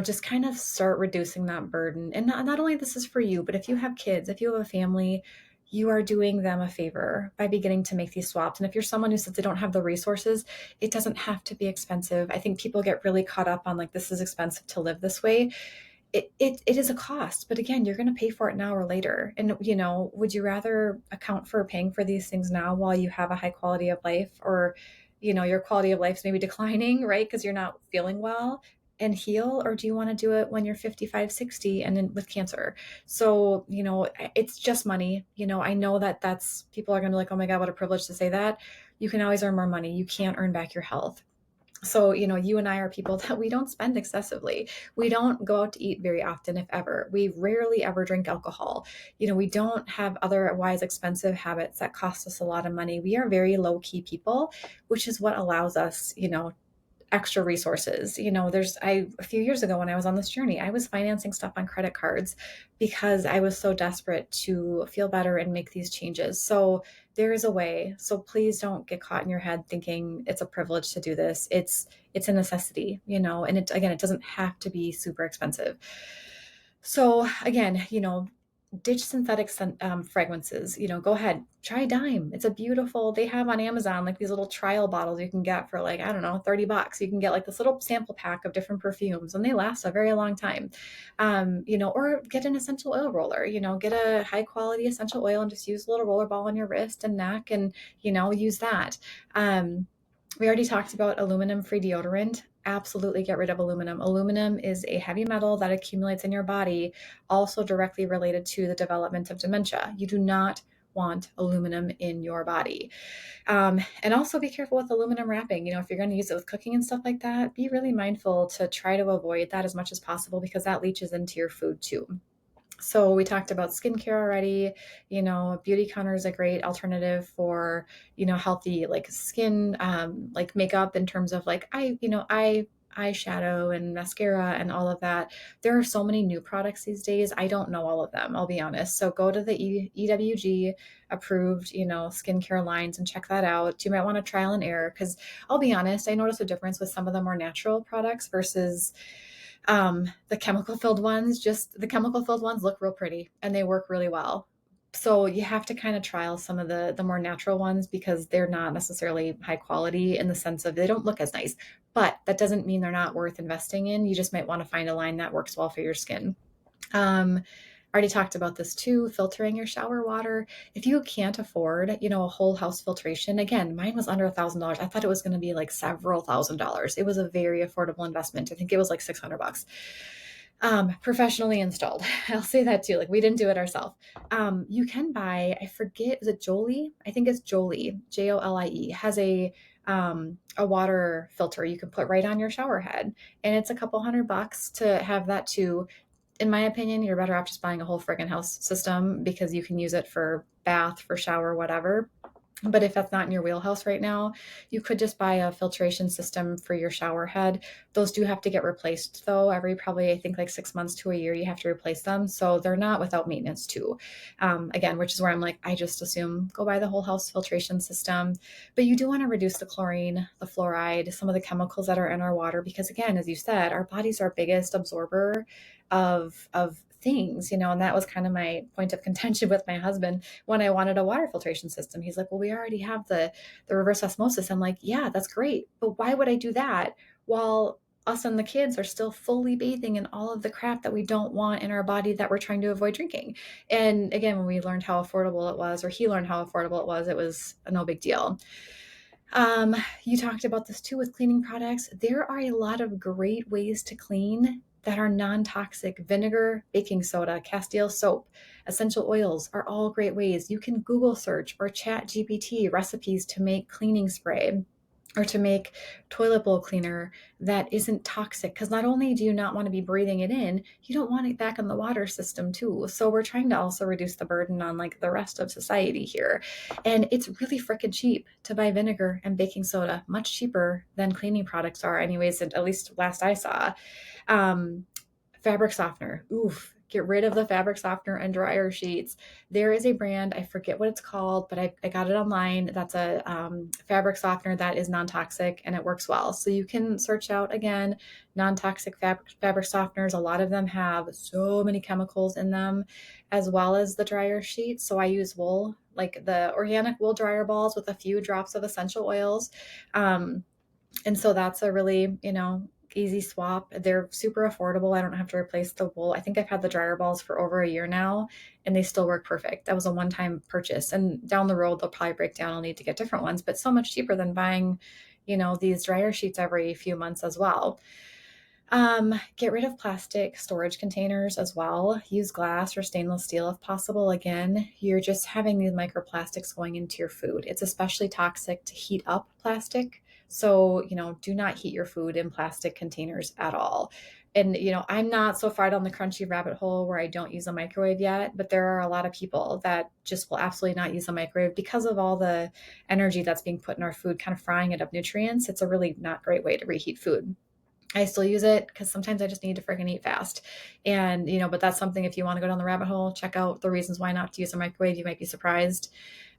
just kind of start reducing that burden. And not only this is for you, but if you have kids, if you have a family, you are doing them a favor by beginning to make these swaps. And if you're someone who says they don't have the resources, it doesn't have to be expensive. I think people get really caught up on like, this is expensive to live this way. It is a cost, but again, you're going to pay for it now or later. And, would you rather account for paying for these things now while you have a high quality of life, or, your quality of life is maybe declining, right? Because you're not feeling well, and heal? Or do you want to do it when you're 55, 60 and then with cancer? So, it's just money. I know that's people are going to be like, oh my God, what a privilege to say that. You can always earn more money. You can't earn back your health. So, you and I are people that we don't spend excessively. We don't go out to eat very often, if ever. We rarely ever drink alcohol. We don't have otherwise expensive habits that cost us a lot of money. We are very low key people, which is what allows us, extra resources. A few years ago when I was on this journey, I was financing stuff on credit cards because I was so desperate to feel better and make these changes. So there is a way. So please don't get caught in your head thinking it's a privilege to do this. It's a necessity, and it doesn't have to be super expensive. So again, ditch synthetic fragrances. Go ahead, try Dime. It's a beautiful, they have on Amazon like these little trial bottles you can get for like, I don't know, $30. You can get like this little sample pack of different perfumes and they last a very long time. Or get an essential oil roller, get a high quality essential oil and just use a little roller ball on your wrist and neck and, use that. We already talked about aluminum free deodorant. Absolutely get rid of aluminum. Aluminum is a heavy metal that accumulates in your body, also directly related to the development of dementia. You do not want aluminum in your body. And also be careful with aluminum wrapping. If you're going to use it with cooking and stuff like that, be really mindful to try to avoid that as much as possible because that leaches into your food too. So we talked about skincare already. Beauty counter is a great alternative for, healthy like skin, like makeup in terms of like eyeshadow and mascara and all of that. There are so many new products these days. I don't know all of them, I'll be honest. So go to the EWG approved, skincare lines and check that out. You might want to trial and error because I'll be honest, I notice a difference with some of the more natural products versus the chemical filled ones. Just the chemical filled ones look real pretty and they work really well. So you have to kind of trial some of the more natural ones because they're not necessarily high quality in the sense of they don't look as nice, but that doesn't mean they're not worth investing in. You just might want to find a line that works well for your skin. Already talked about this too, filtering your shower water. If you can't afford, a whole house filtration, again, mine was under $1,000. I thought it was going to be like several $1,000s. It was a very affordable investment. I think it was like $600. Professionally installed. I'll say that too. Like we didn't do it ourselves. You can buy, I forget, is it Jolie? I think it's Jolie, Jolie, has a water filter you can put right on your shower head. And it's a couple $100 to have that too. In my opinion, you're better off just buying a whole friggin' house system because you can use it for bath, for shower, whatever. But if that's not in your wheelhouse right now, you could just buy a filtration system for your shower head. Those do have to get replaced though. Every probably, I think like 6 months to a year, you have to replace them. So they're not without maintenance too. Again, which is where I'm like, I just assume go buy the whole house filtration system. But you do want to reduce the chlorine, the fluoride, some of the chemicals that are in our water, because again, as you said, our body's our biggest absorber of things, and that was kind of my point of contention with my husband when I wanted a water filtration system. He's like, well, we already have the reverse osmosis. I'm like, yeah, that's great. But why would I do that while us and the kids are still fully bathing in all of the crap that we don't want in our body that we're trying to avoid drinking? And again, when we learned how affordable it was, or he learned how affordable it was a no big deal. You talked about this too with cleaning products. There are a lot of great ways to clean that are non-toxic. Vinegar, baking soda, Castile soap, essential oils are all great ways. You can Google search or chat GPT recipes to make cleaning spray or to make toilet bowl cleaner that isn't toxic. Because not only do you not want to be breathing it in, you don't want it back in the water system too. So we're trying to also reduce the burden on like the rest of society here. And it's really freaking cheap to buy vinegar and baking soda, much cheaper than cleaning products are anyways, at least last I saw. Um, Fabric softener. Oof. Get rid of the fabric softener and dryer sheets. There is a brand, I forget what it's called, but I got it online. That's a fabric softener that is non-toxic and it works well. So you can search out again, non-toxic fabric softeners. A lot of them have so many chemicals in them, as well as the dryer sheets. So I use wool, like the organic wool dryer balls with a few drops of essential oils. And so that's a really, easy swap. They're super affordable. I don't have to replace the wool. I think I've had the dryer balls for over a year now and they still work perfect. That was a one-time purchase. And down the road, they'll probably break down. I'll need to get different ones, but so much cheaper than buying, these dryer sheets every few months as well. Get rid of plastic storage containers as well. Use glass or stainless steel if possible. Again, you're just having these microplastics going into your food. It's especially toxic to heat up plastic. So, do not heat your food in plastic containers at all. And, I'm not so far down the crunchy rabbit hole where I don't use a microwave yet, but there are a lot of people that just will absolutely not use a microwave because of all the energy that's being put in our food, kind of frying it of nutrients. It's a really not great way to reheat food. I still use it because sometimes I just need to freaking eat fast. And, but that's something, if you want to go down the rabbit hole, check out the reasons why not to use a microwave. You might be surprised.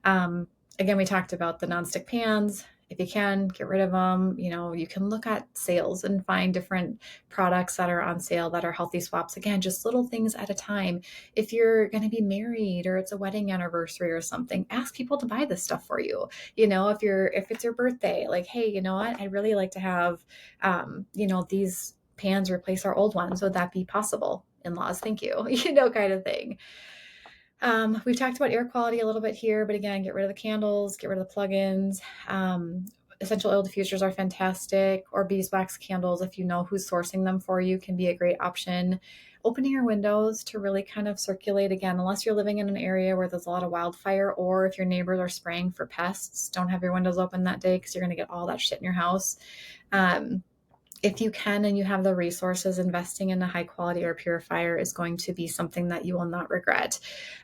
Um, Again, we talked about the nonstick pans. If you can, get rid of them. You can look at sales and find different products that are on sale that are healthy swaps. Again, just little things at a time. If you're going to be married or it's a wedding anniversary or something, ask people to buy this stuff for you. If it's your birthday, like, hey, you know what? I'd really like to have, these pans replace our old ones. Would that be possible? In-laws, thank you, kind of thing. We've talked about air quality a little bit here, but again, get rid of the candles, get rid of the plugins. Essential oil diffusers are fantastic, or beeswax candles, if you know who's sourcing them for you, can be a great option. Opening your windows to really kind of circulate again, unless you're living in an area where there's a lot of wildfire, or if your neighbors are spraying for pests, don't have your windows open that day because you're going to get all that shit in your house. Um, if you can and you have the resources, investing in a high quality air purifier is going to be something that you will not regret.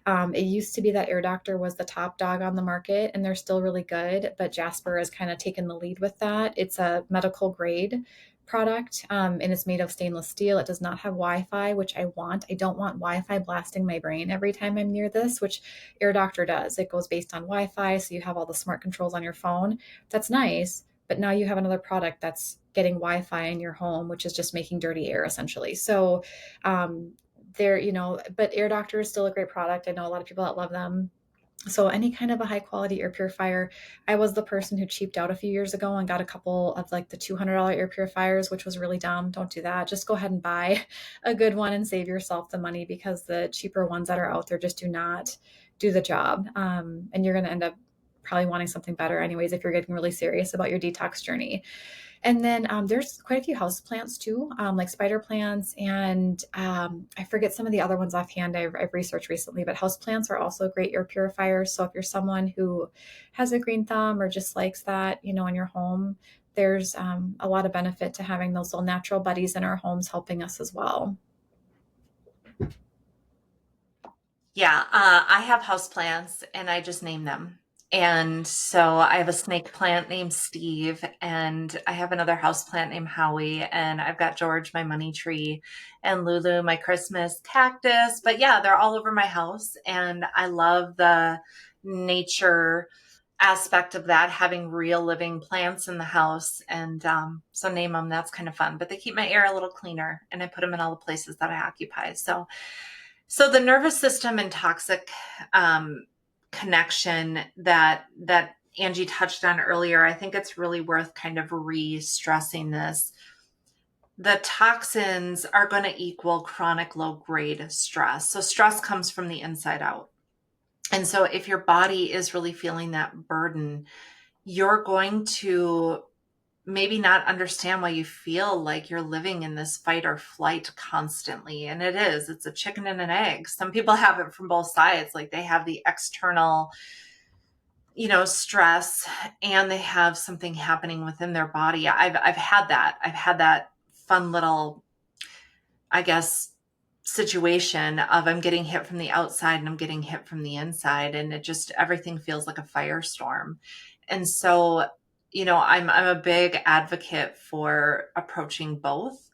It used to be that Air Doctor was the top dog on the market, and they're still really good, but Jasper has kind of taken the lead with that. It's a medical grade product, and it's made of stainless steel. It does not have Wi-Fi, which I want. I don't want Wi-Fi blasting my brain every time I'm near this, which Air Doctor does. It goes based on Wi-Fi, so you have all the smart controls on your phone. That's nice, but now you have another product that's getting Wi-Fi in your home, which is just making dirty air essentially. So there, but Air Doctor is still a great product. I know a lot of people that love them. So any kind of a high quality air purifier. I was the person who cheaped out a few years ago and got a couple of like the $200 air purifiers, which was really dumb. Don't do that. Just go ahead and buy a good one and save yourself the money, because the cheaper ones that are out there just do not do the job. And you're going to end up probably wanting something better anyways if you're getting really serious about your detox journey. And then there's quite a few house plants too, like spider plants, and I forget some of the other ones offhand. I've researched recently, but house plants are also great air purifiers. So if you're someone who has a green thumb or just likes that, in your home, there's a lot of benefit to having those little natural buddies in our homes helping us as well. Yeah, I have houseplants and I just name them. And so I have a snake plant named Steve, and I have another houseplant named Howie, and I've got George, my money tree, and Lulu, my Christmas cactus. But yeah, they're all over my house, and I love the nature aspect of that, having real living plants in the house. And so name them, that's kind of fun. But they keep my air a little cleaner, and I put them in all the places that I occupy. So the nervous system and toxic connection that Angie touched on earlier, I think it's really worth kind of re-stressing this. The toxins are going to equal chronic low-grade stress. So stress comes from the inside out. And so if your body is really feeling that burden, you're going to maybe not understand why you feel like you're living in this fight or flight constantly. And it's a chicken and an egg. Some people have it from both sides. Like they have the external, stress, and they have something happening within their body. I've had that. I've had that fun little, I guess, situation of I'm getting hit from the outside and I'm getting hit from the inside. And everything feels like a firestorm. And so I'm a big advocate for approaching both.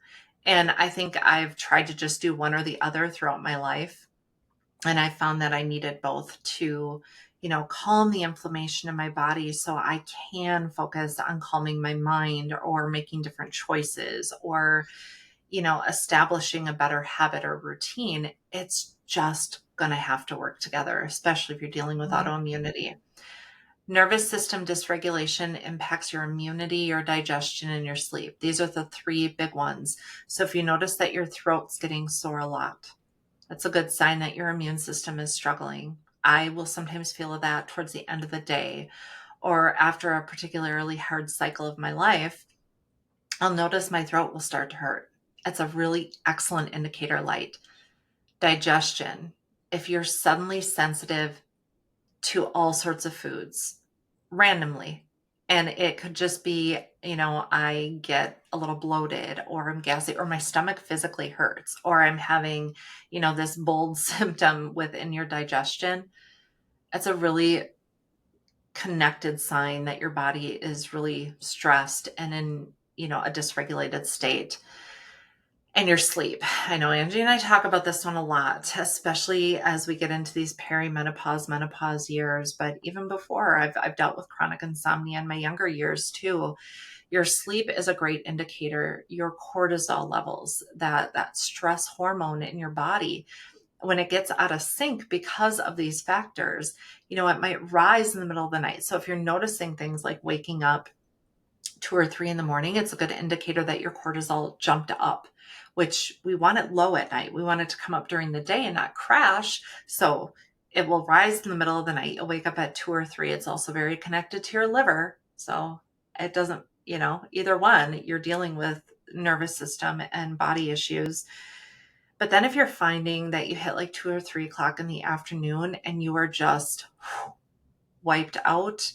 And I think I've tried to just do one or the other throughout my life. And I found that I needed both to, calm the inflammation in my body so I can focus on calming my mind or making different choices or, establishing a better habit or routine. It's just going to have to work together, especially if you're dealing with autoimmunity. Nervous system dysregulation impacts your immunity, your digestion, and your sleep. These are the three big ones. So if you notice that your throat's getting sore a lot, that's a good sign that your immune system is struggling. I will sometimes feel that towards the end of the day or after a particularly hard cycle of my life. I'll notice my throat will start to hurt. It's a really excellent indicator light. Digestion. If you're suddenly sensitive to all sorts of foods randomly, And it could just be, I get a little bloated or I'm gassy or my stomach physically hurts or I'm having, this bold symptom within your digestion. That's a really connected sign that your body is really stressed and in, a dysregulated state. And your sleep. I know Angie and I talk about this one a lot, especially as we get into these perimenopause, menopause years. But even before, I've dealt with chronic insomnia in my younger years too. Your sleep is a great indicator. Your cortisol levels, that stress hormone in your body, when it gets out of sync because of these factors, it might rise in the middle of the night. So if you're noticing things like waking up 2 or 3 in the morning, it's a good indicator that your cortisol jumped up, which we want it low at night. We want it to come up during the day and not crash. So it will rise in the middle of the night. You'll wake up at 2 or 3. It's also very connected to your liver. So it doesn't, either one, you're dealing with nervous system and body issues. But then if you're finding that you hit like 2 or 3 o'clock in the afternoon and you are just wiped out,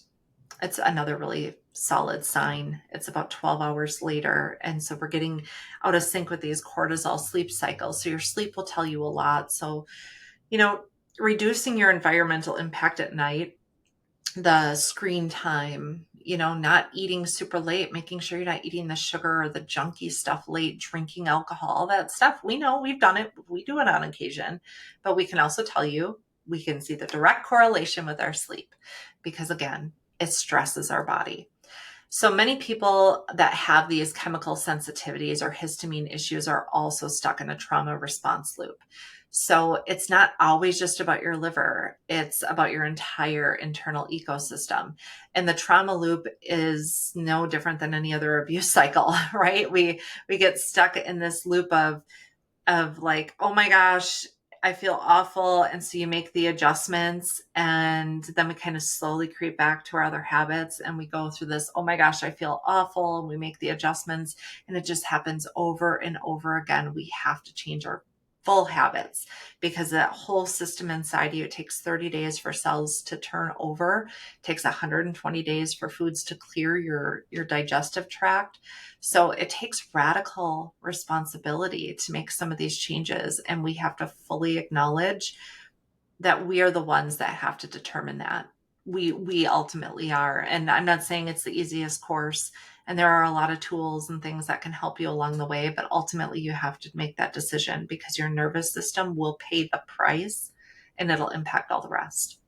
it's another really solid sign. It's about 12 hours later. And so we're getting out of sync with these cortisol sleep cycles. So your sleep will tell you a lot. So, you know, reducing your environmental impact at night, the screen time, not eating super late, making sure you're not eating the sugar or the junky stuff late, drinking alcohol, all that stuff. We know we've done it. We do it on occasion, but we can also tell you, we can see the direct correlation with our sleep because again, it stresses our body. So many people that have these chemical sensitivities or histamine issues are also stuck in a trauma response loop. So it's not always just about your liver. It's about your entire internal ecosystem. And the trauma loop is no different than any other abuse cycle, right? We get stuck in this loop of like, oh my gosh, I feel awful. And so you make the adjustments and then we kind of slowly creep back to our other habits and we go through this, oh my gosh, I feel awful. And we make the adjustments and it just happens over and over again. We have to change our full habits because that whole system inside you, it takes 30 days for cells to turn over. It takes 120 days for foods to clear your digestive tract. So it takes radical responsibility to make some of these changes. And we have to fully acknowledge that we are the ones that have to determine that. We ultimately are. And I'm not saying it's the easiest course. And there are a lot of tools and things that can help you along the way. But ultimately, you have to make that decision because your nervous system will pay the price and it'll impact all the rest.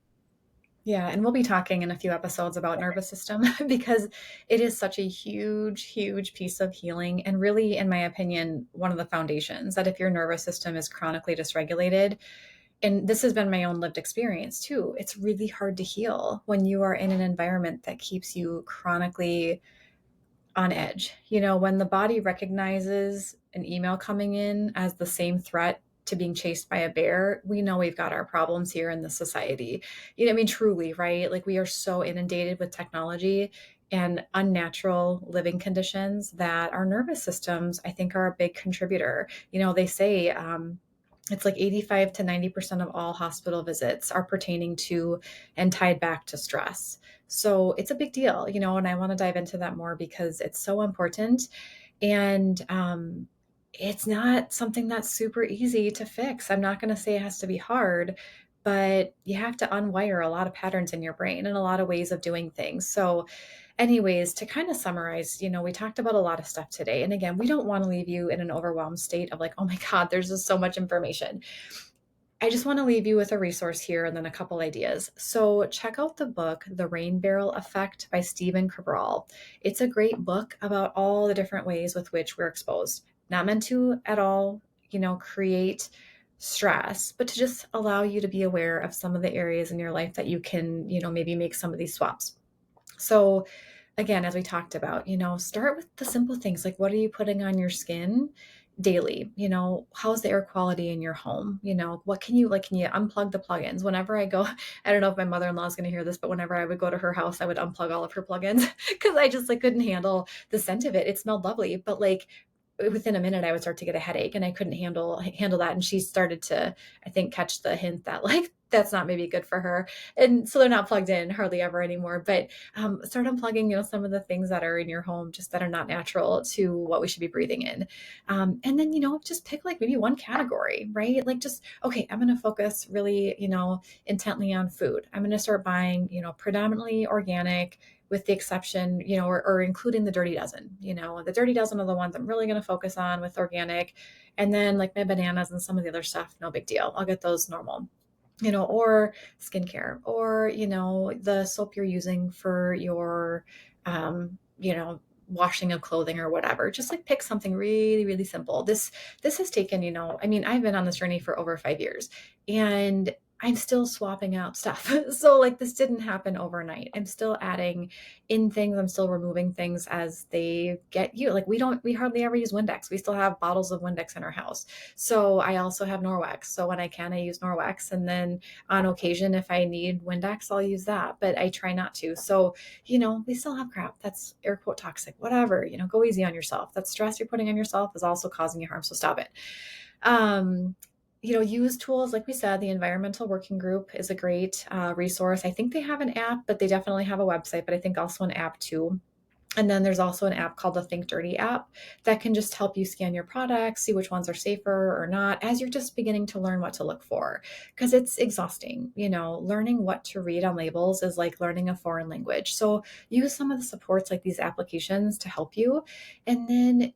Yeah, and we'll be talking in a few episodes about nervous system because it is such a huge, huge piece of healing. And really, in my opinion, one of the foundations that if your nervous system is chronically dysregulated, and this has been my own lived experience too, it's really hard to heal when you are in an environment that keeps you chronically on edge. When the body recognizes an email coming in as the same threat to being chased by a bear, we know we've got our problems here in the society. I mean, truly, right? Like we are so inundated with technology and unnatural living conditions that our nervous systems, I think, are a big contributor. They say it's like 85 to 90% of all hospital visits are pertaining to and tied back to stress. So it's a big deal, and I want to dive into that more because it's so important. And it's not something that's super easy to fix. I'm not going to say it has to be hard, but you have to unwire a lot of patterns in your brain and a lot of ways of doing things. So, anyways, to kind of summarize, we talked about a lot of stuff today. And again, we don't want to leave you in an overwhelmed state of like, oh my God, there's just so much information. I just want to leave you with a resource here and then a couple ideas. So, check out the book, The Rain Barrel Effect by Stephen Cabral. It's a great book about all the different ways with which we're exposed. Not meant to at all, create stress, but to just allow you to be aware of some of the areas in your life that you can, maybe make some of these swaps. So, again, as we talked about, start with the simple things like what are you putting on your skin daily? How's the air quality in your home? What can you like? Can you unplug the plugins? Whenever I go, I don't know if my mother in law is going to hear this, but whenever I would go to her house, I would unplug all of her plugins because I just like couldn't handle the scent of it. It smelled lovely, but like within a minute I would start to get a headache and I couldn't handle that. And she started to, I think, catch the hint that like that's not maybe good for her. And so they're not plugged in hardly ever anymore. But start unplugging, some of the things that are in your home just that are not natural to what we should be breathing in. And then, just pick like maybe one category, right? Like just, okay, I'm going to focus really, intently on food. I'm going to start buying, predominantly organic, with the exception, or including the dirty dozen. The dirty dozen are the ones I'm really going to focus on with organic. And then like my bananas and some of the other stuff, no big deal. I'll get those normal. Or skincare, or, the soap you're using for your, washing of clothing or whatever. Just like pick something really, really simple. This has taken, I mean, I've been on this journey for over 5 years, and I'm still swapping out stuff. So like this didn't happen overnight. I'm still adding in things. I'm still removing things as they get you. Like we hardly ever use Windex. We still have bottles of Windex in our house. So I also have Norwex. So when I can, I use Norwex. And then on occasion, if I need Windex, I'll use that, but I try not to. So, we still have crap that's air quote toxic, whatever, go easy on yourself. That stress you're putting on yourself is also causing you harm. So stop it. Um, use tools like we said. The Environmental Working Group is a great resource. I think they have an app, but they definitely have a website, but I think also an app too. And then there's also an app called the Think Dirty app that can just help you scan your products, see which ones are safer or not, as you're just beginning to learn what to look for. Because it's exhausting. Learning what to read on labels is like learning a foreign language. So use some of the supports like these applications to help you. And then,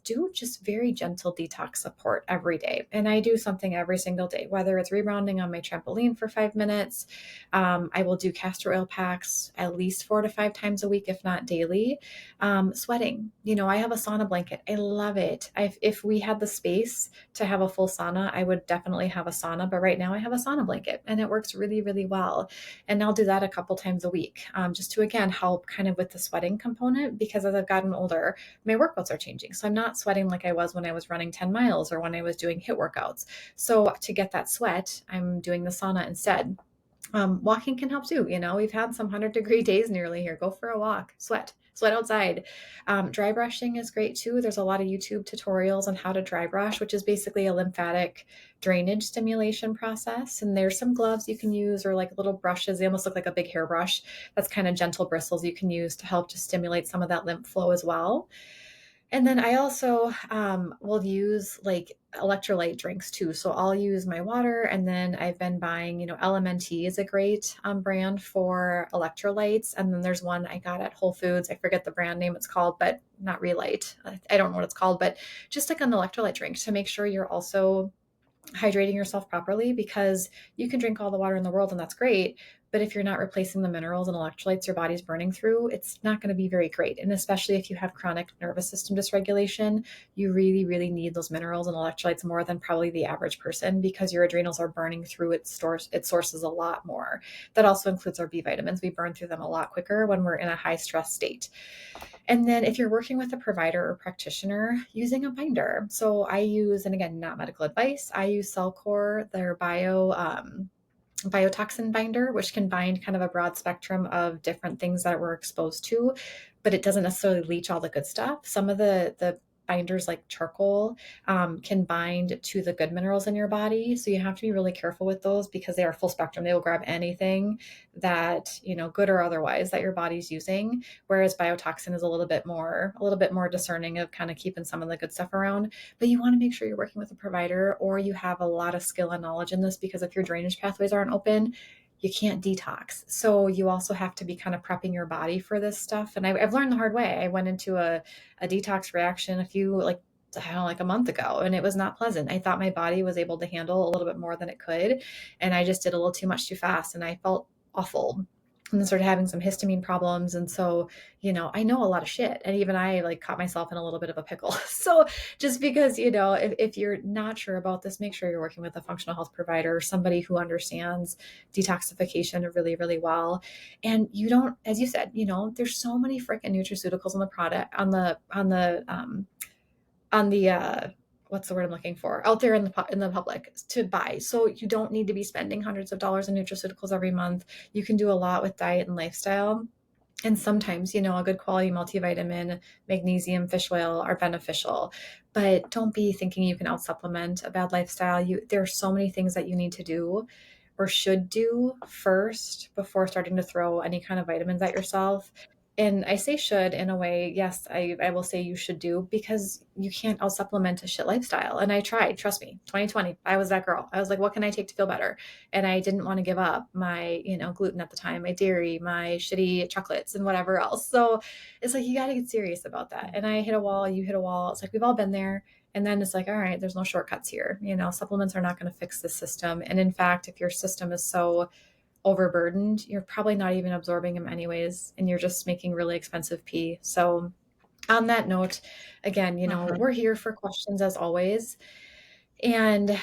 do just very gentle detox support every day. And I do something every single day, whether it's rebounding on my trampoline for 5 minutes. I will do castor oil packs at least 4 to 5 times a week, if not daily. Sweating, I have a sauna blanket. I love it. If we had the space to have a full sauna, I would definitely have a sauna. But right now I have a sauna blanket and it works really, really well. And I'll do that a couple times a week, just to, again, help kind of with the sweating component, because as I've gotten older, my workouts are changing. So I'm not sweating like I was when I was running 10 miles or when I was doing HIIT workouts. So to get that sweat, I'm doing the sauna instead. Walking can help too. We've had some 100-degree days nearly here. Go for a walk, sweat outside. Dry brushing is great too. There's a lot of YouTube tutorials on how to dry brush, which is basically a lymphatic drainage stimulation process. And there's some gloves you can use, or like little brushes. They almost look like a big hairbrush. That's kind of gentle bristles you can use to help to stimulate some of that lymph flow as well. And then I also will use like electrolyte drinks too. So I'll use my water, and then I've been buying, LMNT is a great brand for electrolytes. And then there's one I got at Whole Foods. I forget the brand name it's called, but not Relight. I don't know what it's called, but just like an electrolyte drink to make sure you're also hydrating yourself properly, because you can drink all the water in the world and that's great. But if you're not replacing the minerals and electrolytes your body's burning through, it's not going to be very great. And especially if you have chronic nervous system dysregulation, you really, really need those minerals and electrolytes more than probably the average person, because your adrenals are burning through its sources a lot more. That also includes our B vitamins. We burn through them a lot quicker when we're in a high stress state. And then if you're working with a provider or practitioner, using a binder. So I use, and again, not medical advice, I use Cellcore, their biotoxin binder, which can bind kind of a broad spectrum of different things that we're exposed to, but it doesn't necessarily leach all the good stuff. Some of the binders like charcoal can bind to the good minerals in your body. So you have to be really careful with those, because they are full spectrum. They will grab anything that, good or otherwise, that your body's using. Whereas biotoxin is a little bit more discerning of kind of keeping some of the good stuff around. But you want to make sure you're working with a provider, or you have a lot of skill and knowledge in this, because if your drainage pathways aren't open, you can't detox. So you also have to be kind of prepping your body for this stuff. And I've learned the hard way. I went into a detox reaction like a month ago, and it was not pleasant. I thought my body was able to handle a little bit more than it could. And I just did a little too much too fast, and I felt awful, and then started having some histamine problems. And so, I know a lot of shit. And even I like caught myself in a little bit of a pickle. So just because, if you're not sure about this, make sure you're working with a functional health provider, somebody who understands detoxification really, really well. And you don't, as you said, there's so many freaking nutraceuticals on the product, on the what's the word I'm looking for, out there in the public to buy. So you don't need to be spending hundreds of dollars on nutraceuticals every month. You can do a lot with diet and lifestyle. And sometimes, a good quality multivitamin, magnesium, fish oil are beneficial, but don't be thinking you can out supplement a bad lifestyle. There are so many things that you need to do or should do first before starting to throw any kind of vitamins at yourself. And I say should in a way, yes, I will say you should do, because you can't out supplement a shit lifestyle. And I tried, trust me, 2020, I was that girl. I was like, what can I take to feel better? And I didn't want to give up my, gluten at the time, my dairy, my shitty chocolates and whatever else. So it's like, you got to get serious about that. And I hit a wall, you hit a wall. It's like, we've all been there. And then it's like, all right, there's no shortcuts here. Supplements are not going to fix the system. And in fact, if your system is so overburdened, you're probably not even absorbing them anyways, and you're just making really expensive pee. So on that note, again, Mhm. we're here for questions as always. And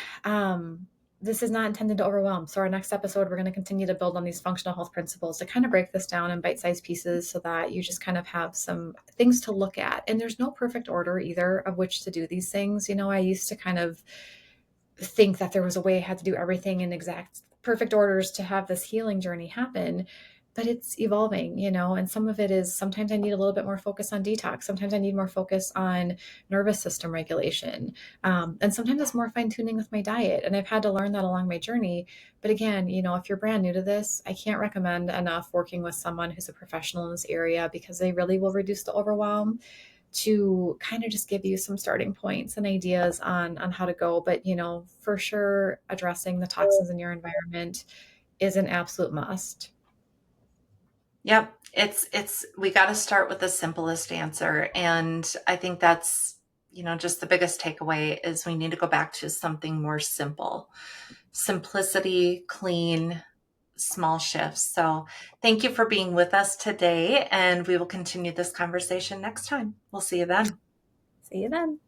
this is not intended to overwhelm. So our next episode, we're going to continue to build on these functional health principles to kind of break this down in bite-sized pieces so that you just kind of have some things to look at. And there's no perfect order either of which to do these things. I used to kind of think that there was a way I had to do everything in exact perfect orders to have this healing journey happen. But it's evolving, and some of it is sometimes I need a little bit more focus on detox. Sometimes I need more focus on nervous system regulation. And sometimes it's more fine tuning with my diet. And I've had to learn that along my journey. But again, if you're brand new to this, I can't recommend enough working with someone who's a professional in this area, because they really will reduce the overwhelm to kind of just give you some starting points and ideas on how to go. But for sure, addressing the toxins in your environment is an absolute must. Yep. It's we got to start with the simplest answer. And I think that's, just the biggest takeaway is we need to go back to something more simple. Simplicity, clean, small shifts. So thank you for being with us today, and we will continue this conversation next time. We'll see you then. See you then.